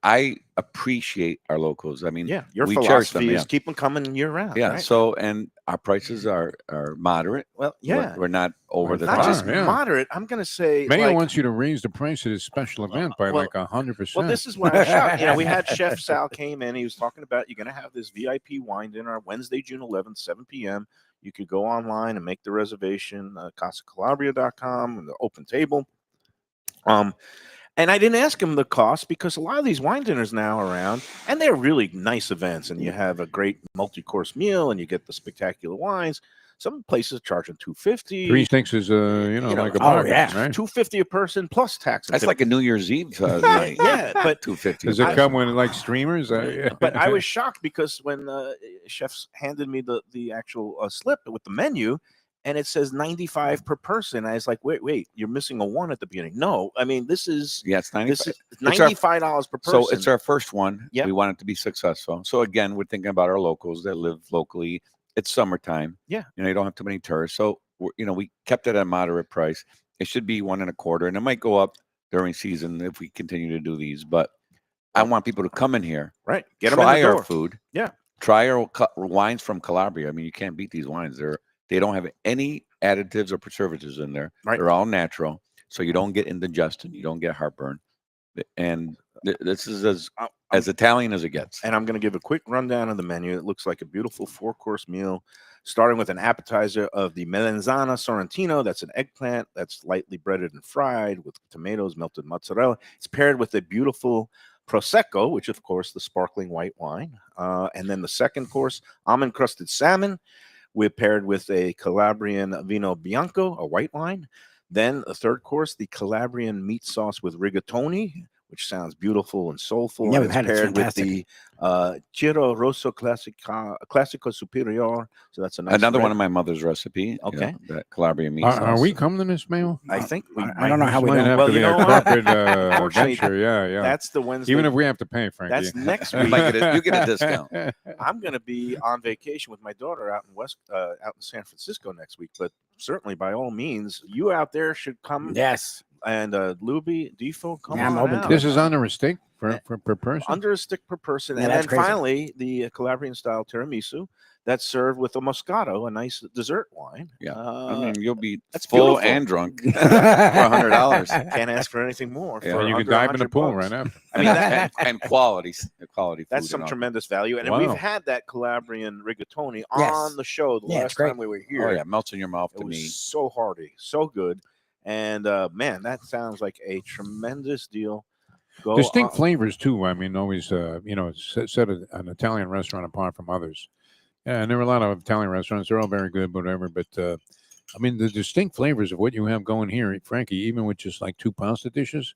I appreciate our locals. I mean, Yeah, your we cherish philosophy them, is yeah. keep them coming year round. Yeah. right? So, and our prices are moderate. well, We're- yeah, We're not over the not top. just yeah. moderate. I'm going to say Mayo like, wants you to raise the price of this special event by well- like 100%. Well, this is why I'm shocked. We had Chef Sal came in. He was talking about you're going to have this VIP wine dinner Wednesday, June 11th, 7 p.m. You could go online and make the reservation, CasaCalabria.com, and the open table. And I didn't ask him the cost because a lot of these wine dinners now around, and they're really nice events, and you have a great multi-course meal, and you get the spectacular wines. Some places are charging $250. 3 sticks is like a oh, bargain, yeah. right? $250 a person plus tax. and That's tip. like a New Year's Eve night. Yeah, but 250. Does it come with like streamers? but I was shocked because when chefs handed me the actual slip with the menu, and it says 95 per person, I was like, wait, you're missing a 1 at the beginning. No, I mean this is It's 95. this is $95 per person. So it's our first one. Yep. We want it to be successful. So again, we're thinking about our locals that live locally. It's summertime. Yeah. You don't have too many tourists. So we kept it at a moderate price. It should be 1 1/4, and it might go up during season if we continue to do these. But I want people to come in here, right. Get them in try the our door. food. Yeah. Try our wines from Calabria. I mean, you can't beat these wines. They don't have any additives or preservatives in there. Right. They're all natural, so you don't get indigestion, you don't get heartburn, and this is as Italian as it gets. And I'm going to give a quick rundown of the menu. It looks like a beautiful 4-course meal, starting with an appetizer of the melanzana sorrentino. That's an eggplant that's lightly breaded and fried with tomatoes, melted mozzarella. It's paired with a beautiful prosecco, which of course the sparkling white wine. And then the second course, almond crusted salmon. We're paired with a Calabrian vino bianco, a white wine. Then a third course, the Calabrian meat sauce with rigatoni which sounds beautiful and soulful. Yeah, and we've it's had it. It's paired with fantastic. the Giro Rosso Classico Superior. So that's a nice Another one red. of my mother's recipe. Okay. That Calabria meat Are we sauce. coming to this, Mayo? I think we I don't know how we Might don't. have Well, to you be know a what? corporate Unfortunately, venture. Yeah. That's the Wednesday. Even if we have to pay, Frankie. That's next You week. might you get a discount. I'm going to be on vacation with my daughter out in San Francisco next week. But certainly, by all means, you out there should come. Yes. And Lubie, Defo, come Yeah, I'm on open to out. This is under a stick per person. Under a stick per person. Yeah, and that's then crazy. finally, the Calabrian style tiramisu that's served with a Moscato, a nice dessert wine. Yeah. I mean, you'll be that's full beautiful. and drunk for $100. Can't ask for anything more. Yeah, for And you can under dive in the 100 pool bucks. right after. I mean, that, and quality food. that's some and all. tremendous value. And Wow. we've had that Calabrian rigatoni Yes. on the show the Yeah, it's last great. time we were here. Oh yeah, melts in your mouth It to was me. so hearty, so good. And man, that sounds like a tremendous deal. Go Distinct on. flavors too. I mean, always set an Italian restaurant apart from others. Yeah, and there are a lot of Italian restaurants. They're all very good, whatever. But I mean, the distinct flavors of what you have going here, Frankie, even with just like 2 pasta dishes,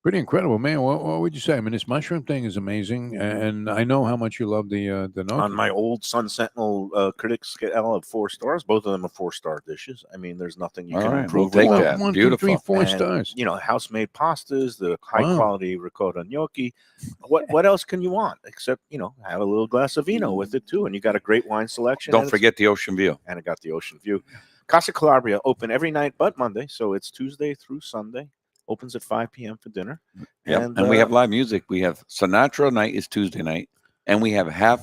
pretty incredible, man. What would you say? I mean, this mushroom thing is amazing, and I know how much you love the gnocchi. On my old Sun Sentinel critics scale of 4 stars, both of them are 4-star dishes. I mean, there's nothing you All can right, improve we'll take with that. One, two, Beautiful. three, 4 And, stars. You know, house-made pastas, the high-quality ricotta gnocchi. Mm. What else can you want except have a little glass of vino with it too, and you got a great wine selection. Don't and forget the ocean view. and it got the ocean view. Casa Calabria open every night but Monday, so it's Tuesday through Sunday. Opens at 5 p.m. for dinner. Yep. And we have live music. We have Sinatra night is Tuesday night, and we have half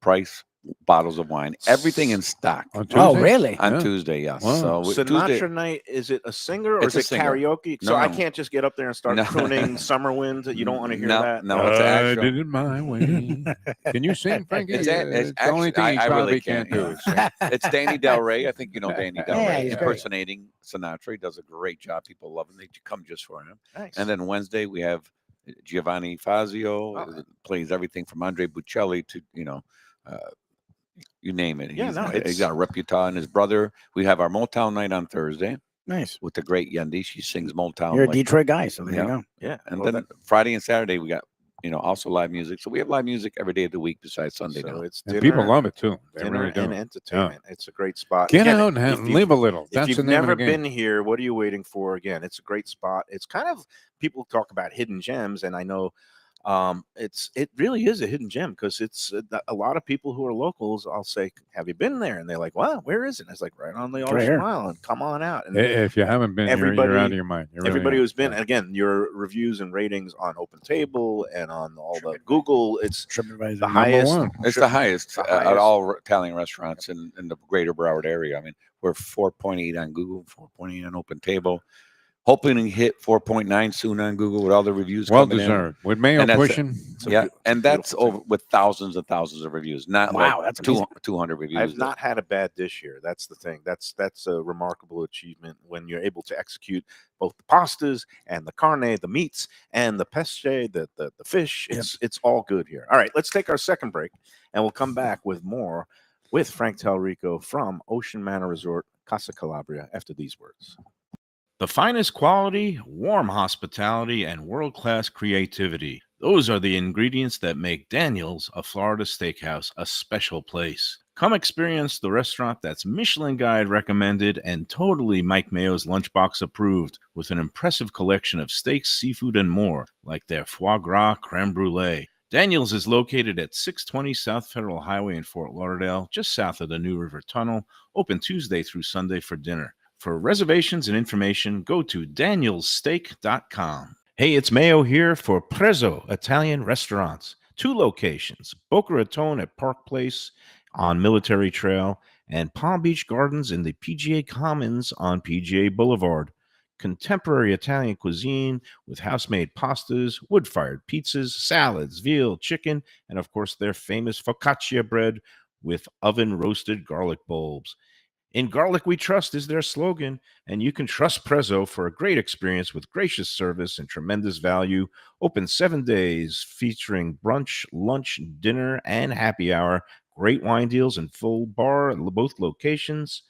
price bottles of wine. Everything in stock On Oh, Tuesday? really? on Yeah. Tuesday. Yes. Wow. So with Sinatra Tuesday, night, is it a singer or It's is a it singer. karaoke? No, So I no. can't just get up there and start No. crooning Summer Wind. You don't want to hear No, that. no, it's I actual. did it my way. Can you sing, Frankie? It's the actually- only thing he I probably really can't can't, do yeah. is sing. It's Danny Del Rey. I think you know Danny Del Yeah, Rey he's great. impersonating Sinatra. He does a great job. People love him. They come just for him. Nice. And then Wednesday we have Giovanni Fazio. Oh. Plays everything from Andre Bocelli to you name it. Yeah, he's, no, he's it's- got a Reputa and his brother. We have our Motown night on Thursday Nice. with the great Yendi. She sings Motown. You're a like- Detroit guy, so there Yeah. you go. yeah. and well, then Friday and Saturday we got also live music. So we have live music every day of the week besides Sunday so now. it's And dinner, people love it too. They dinner really do. and entertainment. It's a great spot. Get Again, out and if you've- live a little. If That's you've the name never of the game. been here, what are you waiting for? Again, it's a great spot. It's kind of, people talk about hidden gems, and I know it really is a hidden gem because it's a lot of people who are locals. I'll say, "Have you been there?" And they're like, "Wow, where is it?" And it's like right on the right Ocean here. Island. Come on out. And If you haven't been, you're out everybody- of your mind. You really everybody are. who's been, Yeah. and again, your reviews and ratings on Open Table and on all the Google, it's TripAdvisor. the Number highest. one. It's the highest the at highest. all Italian restaurants in the greater Broward area. I mean, we're 4.8 on Google, 4.8 on Open Table. Hoping to hit 4.9 soon on Google with all the reviews Well coming in. deserved. With Mayo And that's it. pushing, It's a Yeah, beau- it's a and that's beautiful thing. over with thousands and thousands of reviews. Not Wow, like that's 200 reviews. I've not had a bad dish here. That's the thing. That's a remarkable achievement when you're able to execute both the pastas and the carne, the meats and the pesce, the fish. It's all good here. All right, let's take our second break, and we'll come back with more with Frank Talarico from Ocean Manor Resort, Casa Calabria, after these words. The finest quality, warm hospitality, and world-class creativity. Those are the ingredients that make Daniel's, a Florida steakhouse, a special place. Come experience the restaurant that's Michelin Guide recommended and totally Mike Mayo's Lunchbox approved, with an impressive collection of steaks, seafood, and more, like their foie gras creme brulee. Daniel's is located at 620 South Federal Highway in Fort Lauderdale, just south of the New River Tunnel, open Tuesday through Sunday for dinner. For reservations and information, go to danielssteak.com. Hey, it's Mayo here for Prezzo Italian Restaurants. 2 locations, Boca Raton at Park Place on Military Trail and Palm Beach Gardens in the PGA Commons on PGA Boulevard. Contemporary Italian cuisine with house-made pastas, wood-fired pizzas, salads, veal, chicken, and of course their famous focaccia bread with oven-roasted garlic bulbs. In Garlic We Trust is their slogan, and you can trust Prezzo for a great experience with gracious service and tremendous value. Open 7 days, featuring brunch, lunch, dinner, and happy hour. Great wine deals and full bar at both locations.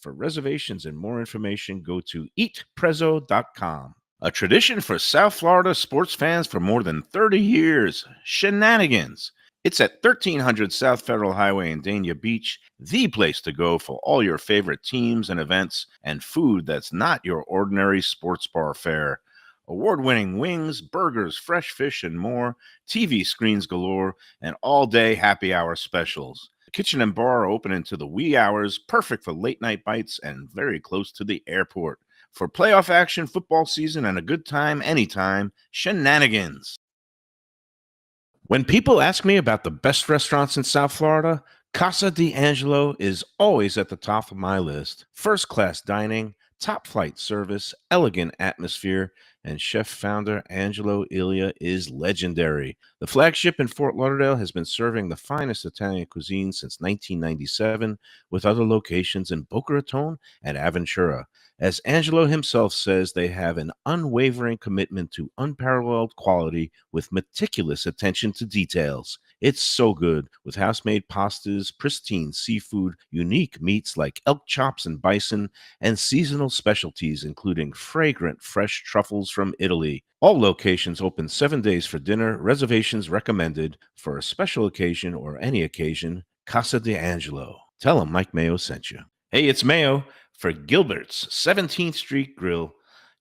For reservations and more information, go to eatprezzo.com. A tradition for South Florida sports fans for more than 30 years. Shenanigans. It's at 1300 South Federal Highway in Dania Beach, the place to go for all your favorite teams and events and food that's not your ordinary sports bar fare. Award-winning wings, burgers, fresh fish, and more, TV screens galore, and all-day happy hour specials. The kitchen and bar are open into the wee hours, perfect for late-night bites and very close to the airport. For playoff action, football season, and a good time anytime, Shenanigans. When people ask me about the best restaurants in South Florida, Casa D'Angelo is always at the top of my list. First-class dining, top-flight service, elegant atmosphere, and chef-founder Angelo Ilia is legendary. The flagship in Fort Lauderdale has been serving the finest Italian cuisine since 1997, with other locations in Boca Raton and Aventura. As Angelo himself says, they have an unwavering commitment to unparalleled quality with meticulous attention to details. It's so good, with house-made pastas, pristine seafood, unique meats like elk chops and bison, and seasonal specialties including fragrant fresh truffles from Italy. All locations open 7 days for dinner. Reservations recommended for a special occasion or any occasion. Casa D'Angelo. Tell them Mike Mayo sent you. Hey, it's Mayo for Gilbert's 17th Street Grill.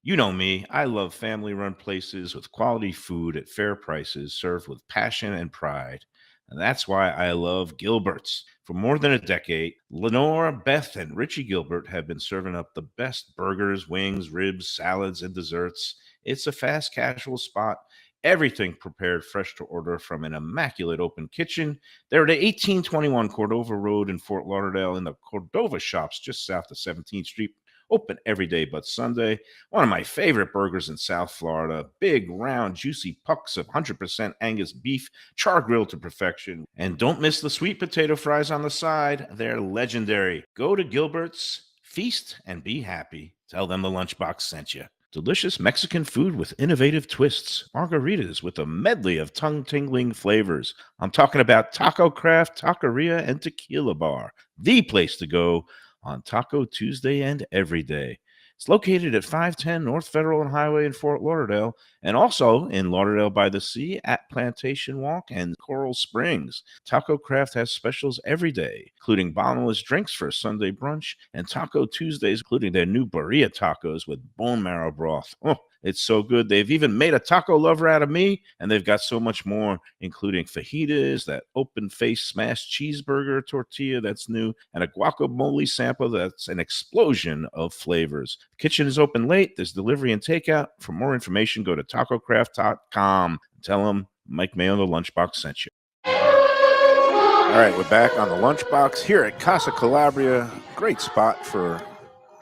You know me, I love family-run places with quality food at fair prices served with passion and pride. And that's why I love Gilbert's. For more than a decade, Lenore, Beth, and Richie Gilbert have been serving up the best burgers, wings, ribs, salads, and desserts. It's a fast casual spot. Everything prepared fresh to order from an immaculate open kitchen. They're at 1821 Cordova Road in Fort Lauderdale in the Cordova Shops just south of 17th Street. Open every day but Sunday. One of my favorite burgers in South Florida. Big, round, juicy pucks of 100% Angus beef, char grilled to perfection. And don't miss the sweet potato fries on the side. They're legendary. Go to Gilbert's, feast, and be happy. Tell them the Lunchbox sent you. Delicious Mexican food with innovative twists. Margaritas with a medley of tongue-tingling flavors. I'm talking about Taco Craft, Taqueria, and Tequila Bar. The place to go on Taco Tuesday and every day. It's located at 510 North Federal and Highway in Fort Lauderdale, and also in Lauderdale by the Sea at Plantation Walk and Coral Springs. Taco Craft has specials every day, including bottomless drinks for Sunday brunch, and Taco Tuesdays, including their new burrilla tacos with bone marrow broth. Oh, it's so good. They've even made a taco lover out of me, and they've got so much more, including fajitas, that open-faced smashed cheeseburger tortilla that's new, and a guacamole sample that's an explosion of flavors. The kitchen is open late. There's delivery and takeout. For more information, go to tacocraft.com. Tell them Mike Mayo, the Lunchbox, sent you. All right, we're back on the Lunchbox here at Casa Calabria. Great spot for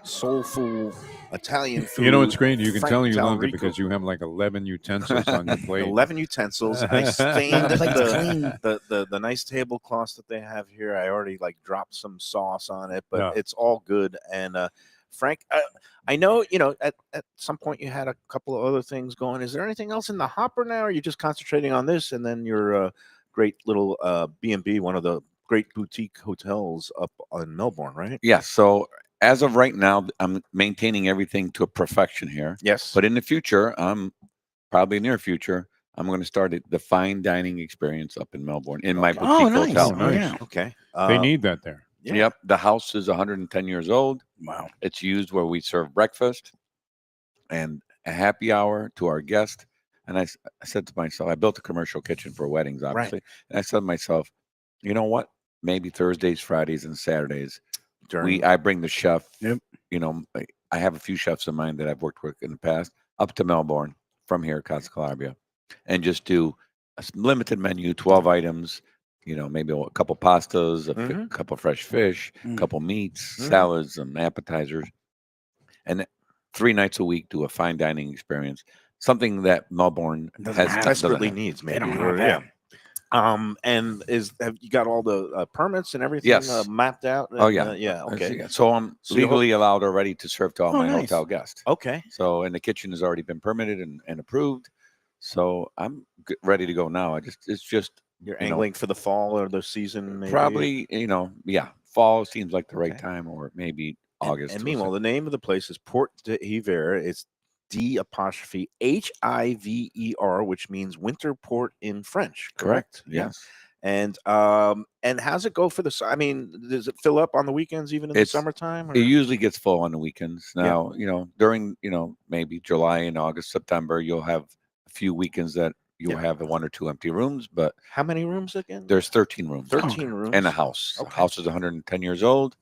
soulful Italian food. You know, it's great. You can Frank tell you loved it Talarico. because you have like 11 utensils on your plate. 11 utensils. I stained Plate's clean. the nice tablecloths that they have here. I already dropped some sauce on it, but Yeah. it's all good. And Frank, I know, at some point you had a couple of other things going. Is there anything else in the hopper now? Or are you just concentrating on this and then your great little B&B, one of the great boutique hotels up in Melbourne, right? Yeah. So as of right now, I'm maintaining everything to a perfection here. Yes. But in the future, probably near future, I'm going to start the fine dining experience up in Melbourne in my Okay. boutique Oh, nice. hotel. nice. Yeah. Okay. They need that there. Yeah. Yep. The house is 110 years old. Wow. It's used where we serve breakfast and a happy hour to our guest. And I said to myself, I built a commercial kitchen for weddings, obviously. And I said to myself, you know what? Maybe Thursdays, Fridays, and Saturdays, I bring the chef. Yep. I have a few chefs in mind that I've worked with in the past up to Melbourne from here, Casa Calabria, and just do a limited menu, 12 items. Maybe a couple pastas, a couple fresh fish, a couple meats, salads, and appetizers, and 3 nights a week do a fine dining experience. Something that Melbourne desperately needs, maybe. Yeah. And have you got all the permits and everything Yes. mapped out? Oh, yeah. Yeah. Okay. So I'm So you legally allowed already to serve to all Oh, my nice. hotel guests. Okay. So, and the kitchen has already been permitted and approved. So I'm ready to go now. It's just You're angling for the fall or the season, maybe? probably, fall seems like the right Okay. time, or maybe August. And we'll meanwhile, see. the name of the place is Port de Hiver. It's Hiver, which means winter port in French. Correct. Yeah. Yes. And how's it go for the? I mean, does it fill up on the weekends even in the It's- summertime? Or? It usually gets full on the weekends. Yeah. Now, during, maybe July and August, September, you'll have a few weekends that you'll Yeah. have 1 or 2 empty rooms, but How many rooms again? there's 13 rooms. 13 rooms And a house. The Okay. house is 110 years old.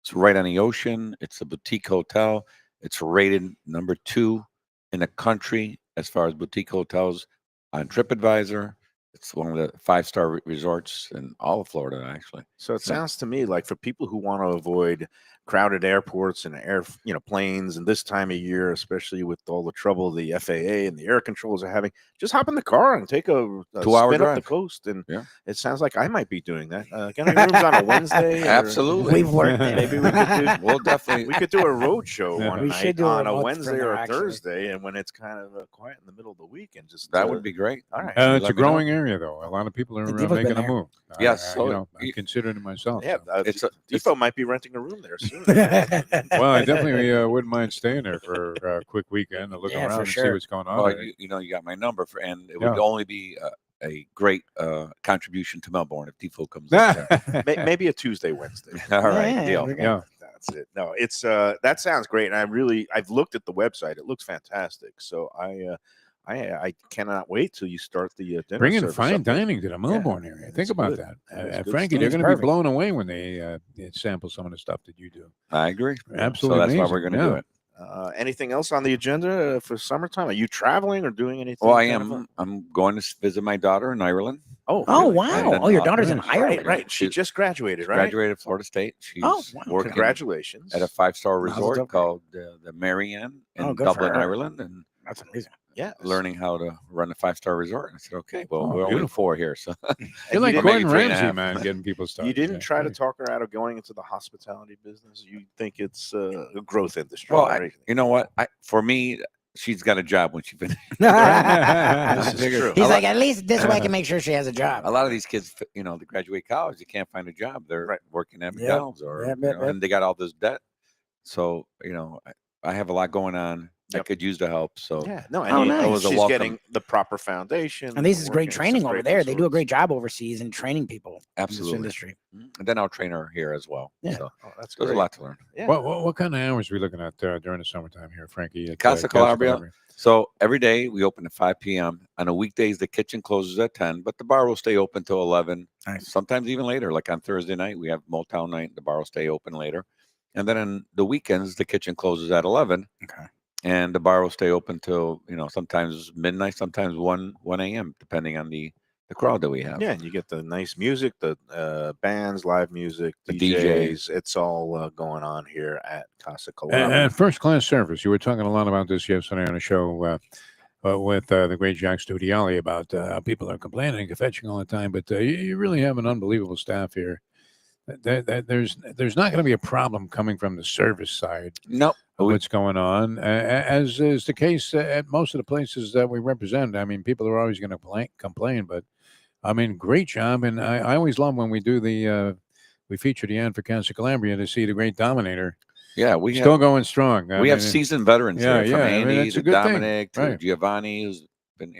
It's right on the ocean. It's a boutique hotel. It's rated number 2 in the country as far as boutique hotels on TripAdvisor. It's one of the 5-star resorts in all of Florida, actually. So it sounds to me like for people who want to avoid crowded airports and planes, and this time of year, especially with all the trouble the FAA and the air controls are having, just hop in the car and take a 2-hour spin up the drive. coast. And Yeah. it sounds like I might be doing that. Get any rooms on a Wednesday? Absolutely. We've worked it. Maybe we could do. We'll definitely. We could do a road show Yeah. one We night should do a on a road Wednesday trip, or a actually. Thursday, and when it's kind of quiet in the middle of the week, and just That would be great. all right. It's a Let me know. growing area, though. A lot of people are Defo's been making a there. move. Yes, I you- considered it myself. Yeah, so. Defo might be renting a room there soon. Well, I definitely wouldn't mind staying there for a quick weekend to look Yeah, for around and see sure. what's going on. Well, there. you got my number, and it Yeah. would only be a great contribution to Melbourne if Defo comes in there. Maybe a Tuesday, Wednesday. All right, Yeah, deal. we're good. Yeah. That's it. No, it's that sounds great, and I've looked at the website. It looks fantastic. So I cannot wait till you start the dinner. Bringing service fine up there. dining to the Melbourne area. Think that's about good. that. That is good Frankie, stuff. they're It's going to be perfect. blown away when they sample some of the stuff that you do. I agree. Absolutely So that's why amazing, we're going to yeah. do it. Anything else on the agenda for summertime? Are you traveling or doing anything? Well, I kind of am. I'm going to visit my daughter in Ireland. Oh, Oh really? wow! And then, Oh, your daughter's in right, Ireland. Right. She She's- just graduated, right? Graduated Florida State. She's Oh, wow. working Congratulations. at a 5-star Mazel resort tov. called the Marianne in Oh, good for Dublin, her. Ireland, and That's amazing. Yeah. learning how to run a 5-star resort. And I said, okay, well, Oh, we're only beautiful. 4 here, so You're like didn't- Gordon maybe 3.5. Ramsay, man, getting people started. You didn't Yeah, try to great. talk her out of going into the hospitality business. You think it's a growth industry. well, right? you know what? For me, she's got a job when she finishes. This is Figured- true. He's like, at least this way I can make sure she has a job. A lot of these kids, they graduate college, they can't find a job. They're Right. working at Yep. McDonald's or, Yep, you yep, know, yep. and they got all this debt. So, I have a lot going on that Yep. could use the help. So, Yeah, no, Oh, and nice. It was a she's welcome. getting the proper foundation. And this is great working at training some over great there. They do a resorts. great job overseas in training people in absolutely. this industry. And then I'll train her here as well. Yeah. So, Oh, that's there's great. a lot to learn. Yeah. What kind of hours are we looking at during the summertime here, Frankie? At, Casa Calabria. So every day we open at 5 p.m. On the weekdays, the kitchen closes at 10, but the bar will stay open till 11. Nice. Sometimes even later. Like on Thursday night, we have Motown night. The bar will stay open later. And then on the weekends, the kitchen closes at 11. Okay. And the bar will stay open till, sometimes midnight, sometimes 1 a.m., depending on the crowd that we have. Yeah, and you get the nice music, the bands, live music, The DJs. It's all going on here at Casa Calabria. And first class service. You were talking a lot about this yesterday on a show with the great Jack Studiali about how people are complaining and fetching all the time, but you really have an unbelievable staff here. There's not going to be a problem coming from the service side Nope. of what's going on, as is the case at most of the places that we represent. I mean, people are always going to complain, but I mean, great job. And I always love when we do we feature the ad for Casa Calabria to see the great Dominator Yeah, we still have, going strong. I we have mean, seasoned veterans yeah, here, from yeah, I mean, Andy that's a to good thing, Dominic to right. Giovanni, who's been,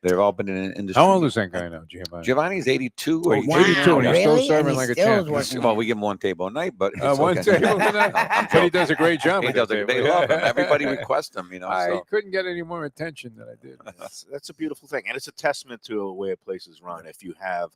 they've all been in the industry. How old is that guy now, Giovanni? Giovanni's 82 or Oh, 83 wow. 82, and now. he's Yeah. still Really? serving And like he a still champ. is working. Well, we give him one table a night, but it's One okay. table for No, that. I'm But he joking. does a great job. He with does that a, they table. love him. Everybody requests him, I so. couldn't get any more attention than I did. That's a beautiful thing, and it's a testament to a way a place is run. If you have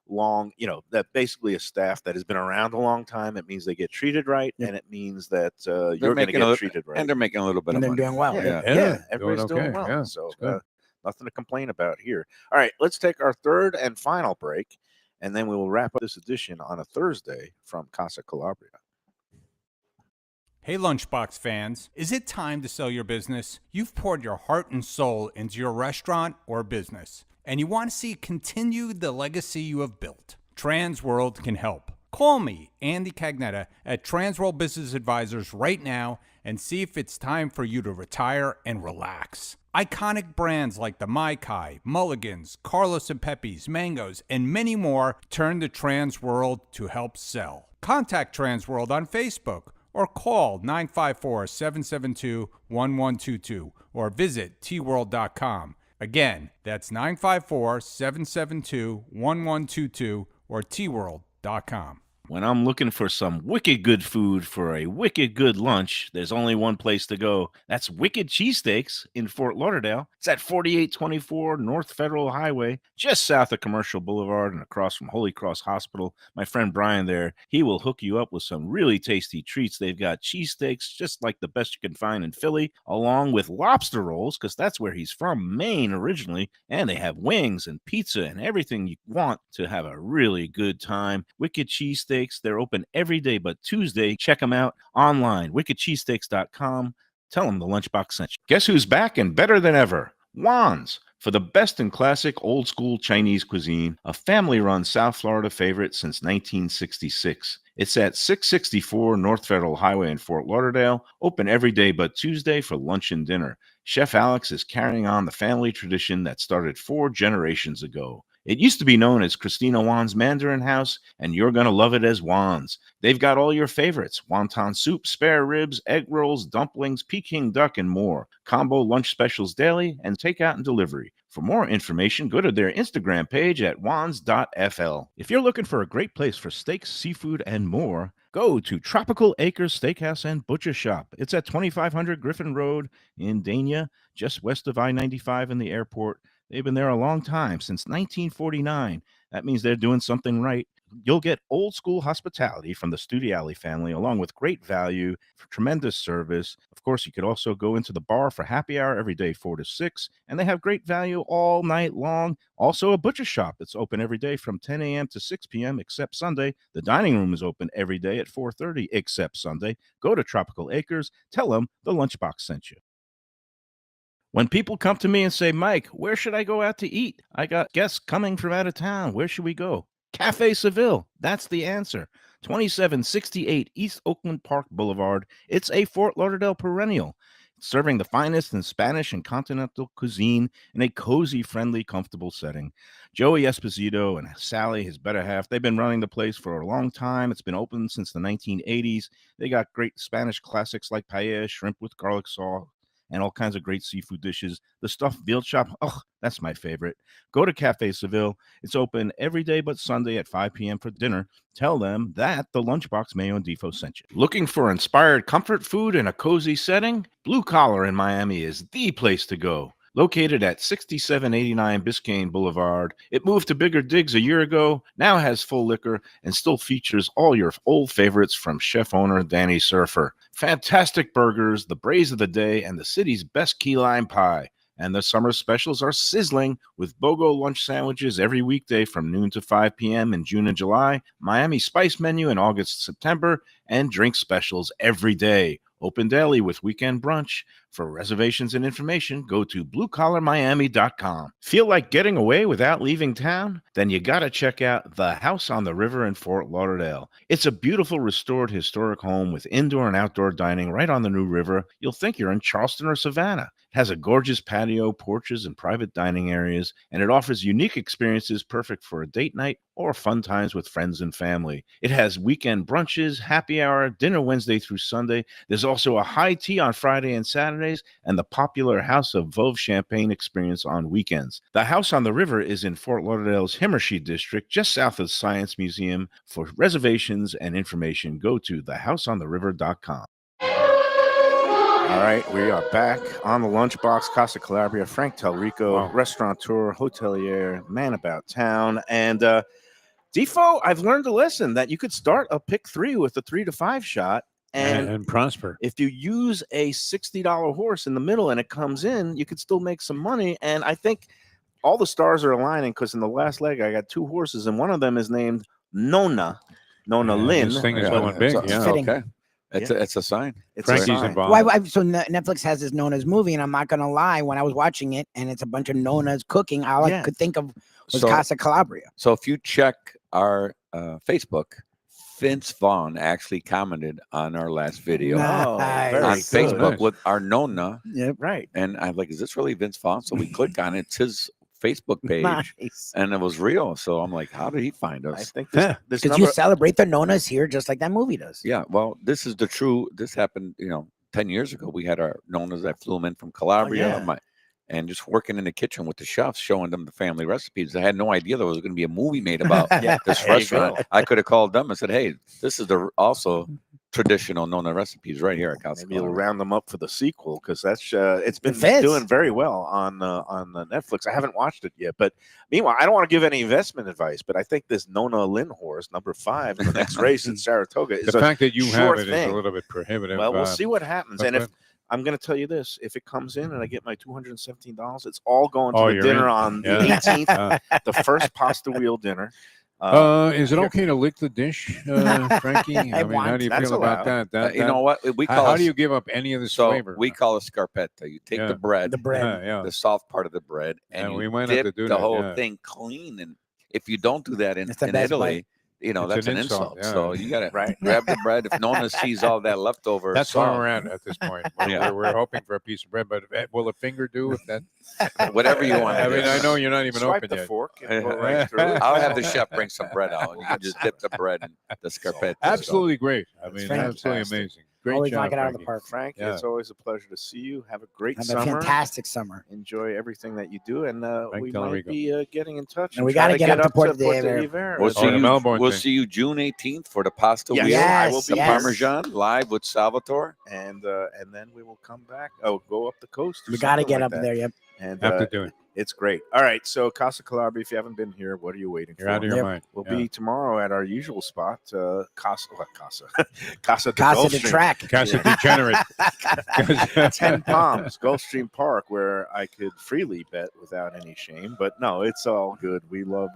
long, that basically a staff that has been around a long time, it means they get treated right, Yeah. and it means that you're going to making a get little- treated right. And they're making a little bit And of they're money. doing well. Yeah. Yeah, everybody's doing doing okay. well. Yeah, So it's good. nothing to complain about here. All right, let's take our third and final break, and then we will wrap up this edition on a Thursday from Casa Calabria. Hey, Lunchbox fans, is it time to sell your business? You've poured your heart and soul into your restaurant or business, and you want to see continue the legacy you have built. Transworld can help. Call me, Andy Cagnetta, at Transworld Business Advisors right now and see if it's time for you to retire and relax. Iconic brands like the Mai Kai, Mulligans, Carlos and Pepe's, Mangoes, and many more turn to Transworld to help sell. Contact Transworld on Facebook or call 954-772-1122 or visit tworld.com. Again, that's 954-772-1122 or tworld.com. When I'm looking for some wicked good food for a wicked good lunch, there's only one place to go. That's Wicked Cheesesteaks in Fort Lauderdale. It's at 4824 North Federal Highway, just south of Commercial Boulevard and across from Holy Cross Hospital. My friend Brian there, he will hook you up with some really tasty treats. They've got cheesesteaks, just like the best you can find in Philly, along with lobster rolls, because that's where he's from, Maine originally. And they have wings and pizza and everything you want to have a really good time. Wicked Cheesesteaks. They're open every day but Tuesday. Check them out online, wickedcheesesteaks.com. Tell them the Lunchbox sent you. Guess who's back and better than ever? Juan's. For the best in classic old school Chinese cuisine, a family-run South Florida favorite since 1966. It's at 664 North Federal Highway in Fort Lauderdale, open every day but Tuesday for lunch and dinner. Chef Alex is carrying on the family tradition that started 4 generations ago. It used to be known as Christina Juan's Mandarin House, and you're going to love it as Juan's. They've got all your favorites: wonton soup, spare ribs, egg rolls, dumplings, Peking duck, and more. Combo lunch specials daily and takeout and delivery. For more information, go to their Instagram page at juans.fl. If you're looking for a great place for steaks, seafood, and more, go to Tropical Acres Steakhouse and Butcher Shop. It's at 2500 Griffin Road in Dania, just west of I-95 and the airport. They've been there a long time, since 1949. That means they're doing something right. You'll get old school hospitality from the Studiali family, along with great value, for tremendous service. Of course, you could also go into the bar for happy hour every day, 4 to 6, and they have great value all night long. Also, a butcher shop that's open every day from 10 a.m. to 6 p.m. except Sunday. The dining room is open every day at 4:30 except Sunday. Go to Tropical Acres. Tell them the Lunchbox sent you. When people come to me and say, Mike, where should I go out to eat? I got guests coming from out of town. Where should we go? Cafe Seville. That's the answer. 2768 East Oakland Park Boulevard. It's a Fort Lauderdale perennial, serving the finest in Spanish and continental cuisine in a cozy, friendly, comfortable setting. Joey Esposito and Sally, his better half, they've been running the place for a long time. It's been open since the 1980s. They got great Spanish classics like paella, shrimp with garlic sauce, and all kinds of great seafood dishes. The stuffed veal chop, that's my favorite. Go to Cafe Seville. It's open every day but Sunday at 5 p.m. for dinner. Tell them that the Lunchbox, Mayo, and Defo sent you. Looking for inspired comfort food in a cozy setting? Blue Collar in Miami is the place to go. Located at 6789 Biscayne Boulevard, it moved to bigger digs a year ago, now has full liquor, and still features all your old favorites from chef owner Danny Surfer. Fantastic burgers, the braise of the day, and the city's best key lime pie. And the summer specials are sizzling with BOGO lunch sandwiches every weekday from noon to 5 p.m. in June and July, Miami Spice menu in August, September, and drink specials every day. Open daily with weekend brunch. For reservations and information, go to bluecollarmiami.com. Feel like getting away without leaving town? Then you got to check out the House on the River in Fort Lauderdale. It's a beautiful restored historic home with indoor and outdoor dining right on the New River. You'll think you're in Charleston or Savannah. It has a gorgeous patio, porches, and private dining areas, and it offers unique experiences perfect for a date night or fun times with friends and family. It has weekend brunches, happy hour, dinner Wednesday through Sunday. There's also a high tea on Friday and Saturdays, and the popular House of Veuve Champagne experience on weekends. The House on the River is in Fort Lauderdale's Himmershey District, just south of Science Museum. For reservations and information, go to thehouseontheriver.com. All right, we are back on the Lunchbox. Casa Calabria, Frank Talarico, Restaurateur, Hotelier, man about town. And Defo, I've learned a lesson that you could start a pick 3 with a 3 to 5 shot. And prosper. If you use a $60 horse in the middle and it comes in, you could still make some money. And I think all the stars are aligning, because in the last leg, I got 2 horses, and one of them is named Nona Lynn. This thing is going big. It's Yeah. fitting. It's a sign. It's a Frankie's sign. involved. Well, so Netflix has this Nona's movie, and I'm not gonna lie, when I was watching it, and it's a bunch of Nona's cooking, all I could think of was Casa Calabria. So if you check our Facebook, Vince Vaughn actually commented on our last video Nice. very on good. Facebook Nice. with our Nona. Yep. Right. And I'm like, is this really Vince Vaughn? So we click on it. It's his Facebook page, Nice. and it was real. So I'm like, how did he find I us? think this Because number. you celebrate the Nonas here just like that movie does. Yeah, well, this is the true. This happened, 10 years ago. We had our Nonas that flew them in from Calabria, yeah. and just working in the kitchen with the chefs, showing them the family recipes. I had no idea there was going to be a movie made about Yeah, this there you restaurant. go. I could have called them and said, "Hey, this is the also traditional Nona recipes right here at Casa Maybe you'll Calabria." round them up for the sequel because that's it's been fits. doing very well on Netflix. I haven't watched it yet, but meanwhile, I don't want to give any investment advice, but I think this Nona Lynn horse, number 5, in the next race in Saratoga, is The fact that you sure have it is thing. a little bit prohibitive. Well, we'll see what happens. but And if good. I'm going to tell you this, if it comes in and I get my $217, it's all going to Oh, the you're dinner in. on the Yeah. 18th, the first pasta wheel dinner. Is it here- okay to lick the dish, Frankie? I mean, how want- do you that's feel about allowed. that? You know what we how, call how it? do you give up any of this So flavor? we call it scarpetta. You take Yeah. the bread, The bread. Yeah. the soft part of the bread, and Yeah, you we might have dip to do the that, whole yeah. thing clean. And if you don't do that in It's the best Italy, It's that's an an insult, insult. So yeah. you got to Right. grab the bread. If no one sees all that leftover, That's where salt, we're at this point. We're, Yeah. we're hoping for a piece of bread, but will a finger do if that? whatever you want. I to mean, do. I know you're not even Swipe open the yet. fork and go right through it. I'll have the chef bring some bread out. And you can just dip the bread in the scarpetta. Absolutely great. I That's mean, fantastic. absolutely amazing. Great Always job, knock it out of the Frankie. park. Frank, Yeah. it's always a pleasure to see you. Have a great Have a summer. fantastic summer. Enjoy everything that you do, and Frank we Talarico. might be getting in touch. And we try gotta get up to Porto de Porto Rivera. We'll Oh, see the you. Melbourne We'll thing. see you June 18th for the pasta Yes, wheel. I will The be Parmesan live with Salvatore. and then we will come back. Oh, go up the coast. or We got to something get like up that. there. Yep. And Have to do it. it's great. All right, so Casa Calabria. If you haven't been here, what are you waiting You're for? out of your Yep. mind. We'll Yeah. be tomorrow at our usual spot, Casa Casa de Gulfstream. Track. Casa Degenerate. 10 Palms, Gulfstream Park, where I could freely bet without any shame. But no, it's all good. We love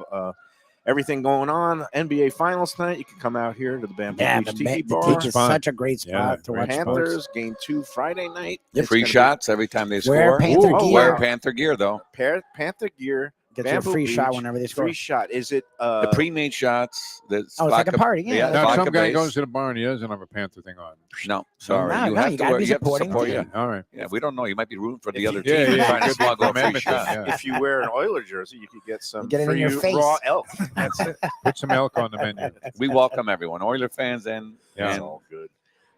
everything going on. NBA Finals tonight. You can come out here to the Bamboo Yeah, Beach the Tiki Tiki Bar. is spot. such a great spot Yeah, to great watch spot. sports. Panthers Game 2 Friday night. It's Free gonna be shots every time they Wear score. Panther Ooh, gear. Wear Panther gear though. Panther gear. Gets you a Bamboo free shot Beach, whenever they score. Free shot. Is it The pre-made shots. The Oh, it's like a vodka- party, yeah. Now, vodka some guy base. goes to the bar and he doesn't have a Panther thing on. No, sorry. No, you no, have you to gotta wear. be You have to supporting the support. team. Yeah, All right. yeah. We don't know. You might be rooting for the If other you- team. Yeah, and yeah, trying to could be smuggle a free amendment shot. thing, yeah. if you wear an Oiler jersey, you could get some Get it in free your face. raw elk. That's it. Put some elk on the menu. We welcome everyone, Oiler fans and Yeah. It's and all good.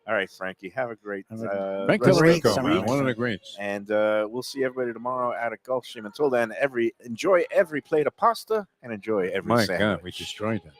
All right, Frankie. Have a great Have Frank rest of great the Talarico, summer. man, week. one of the greats. And we'll see everybody tomorrow at a Gulfstream. Until then, enjoy every plate of pasta and enjoy every My sandwich. God, we destroyed that.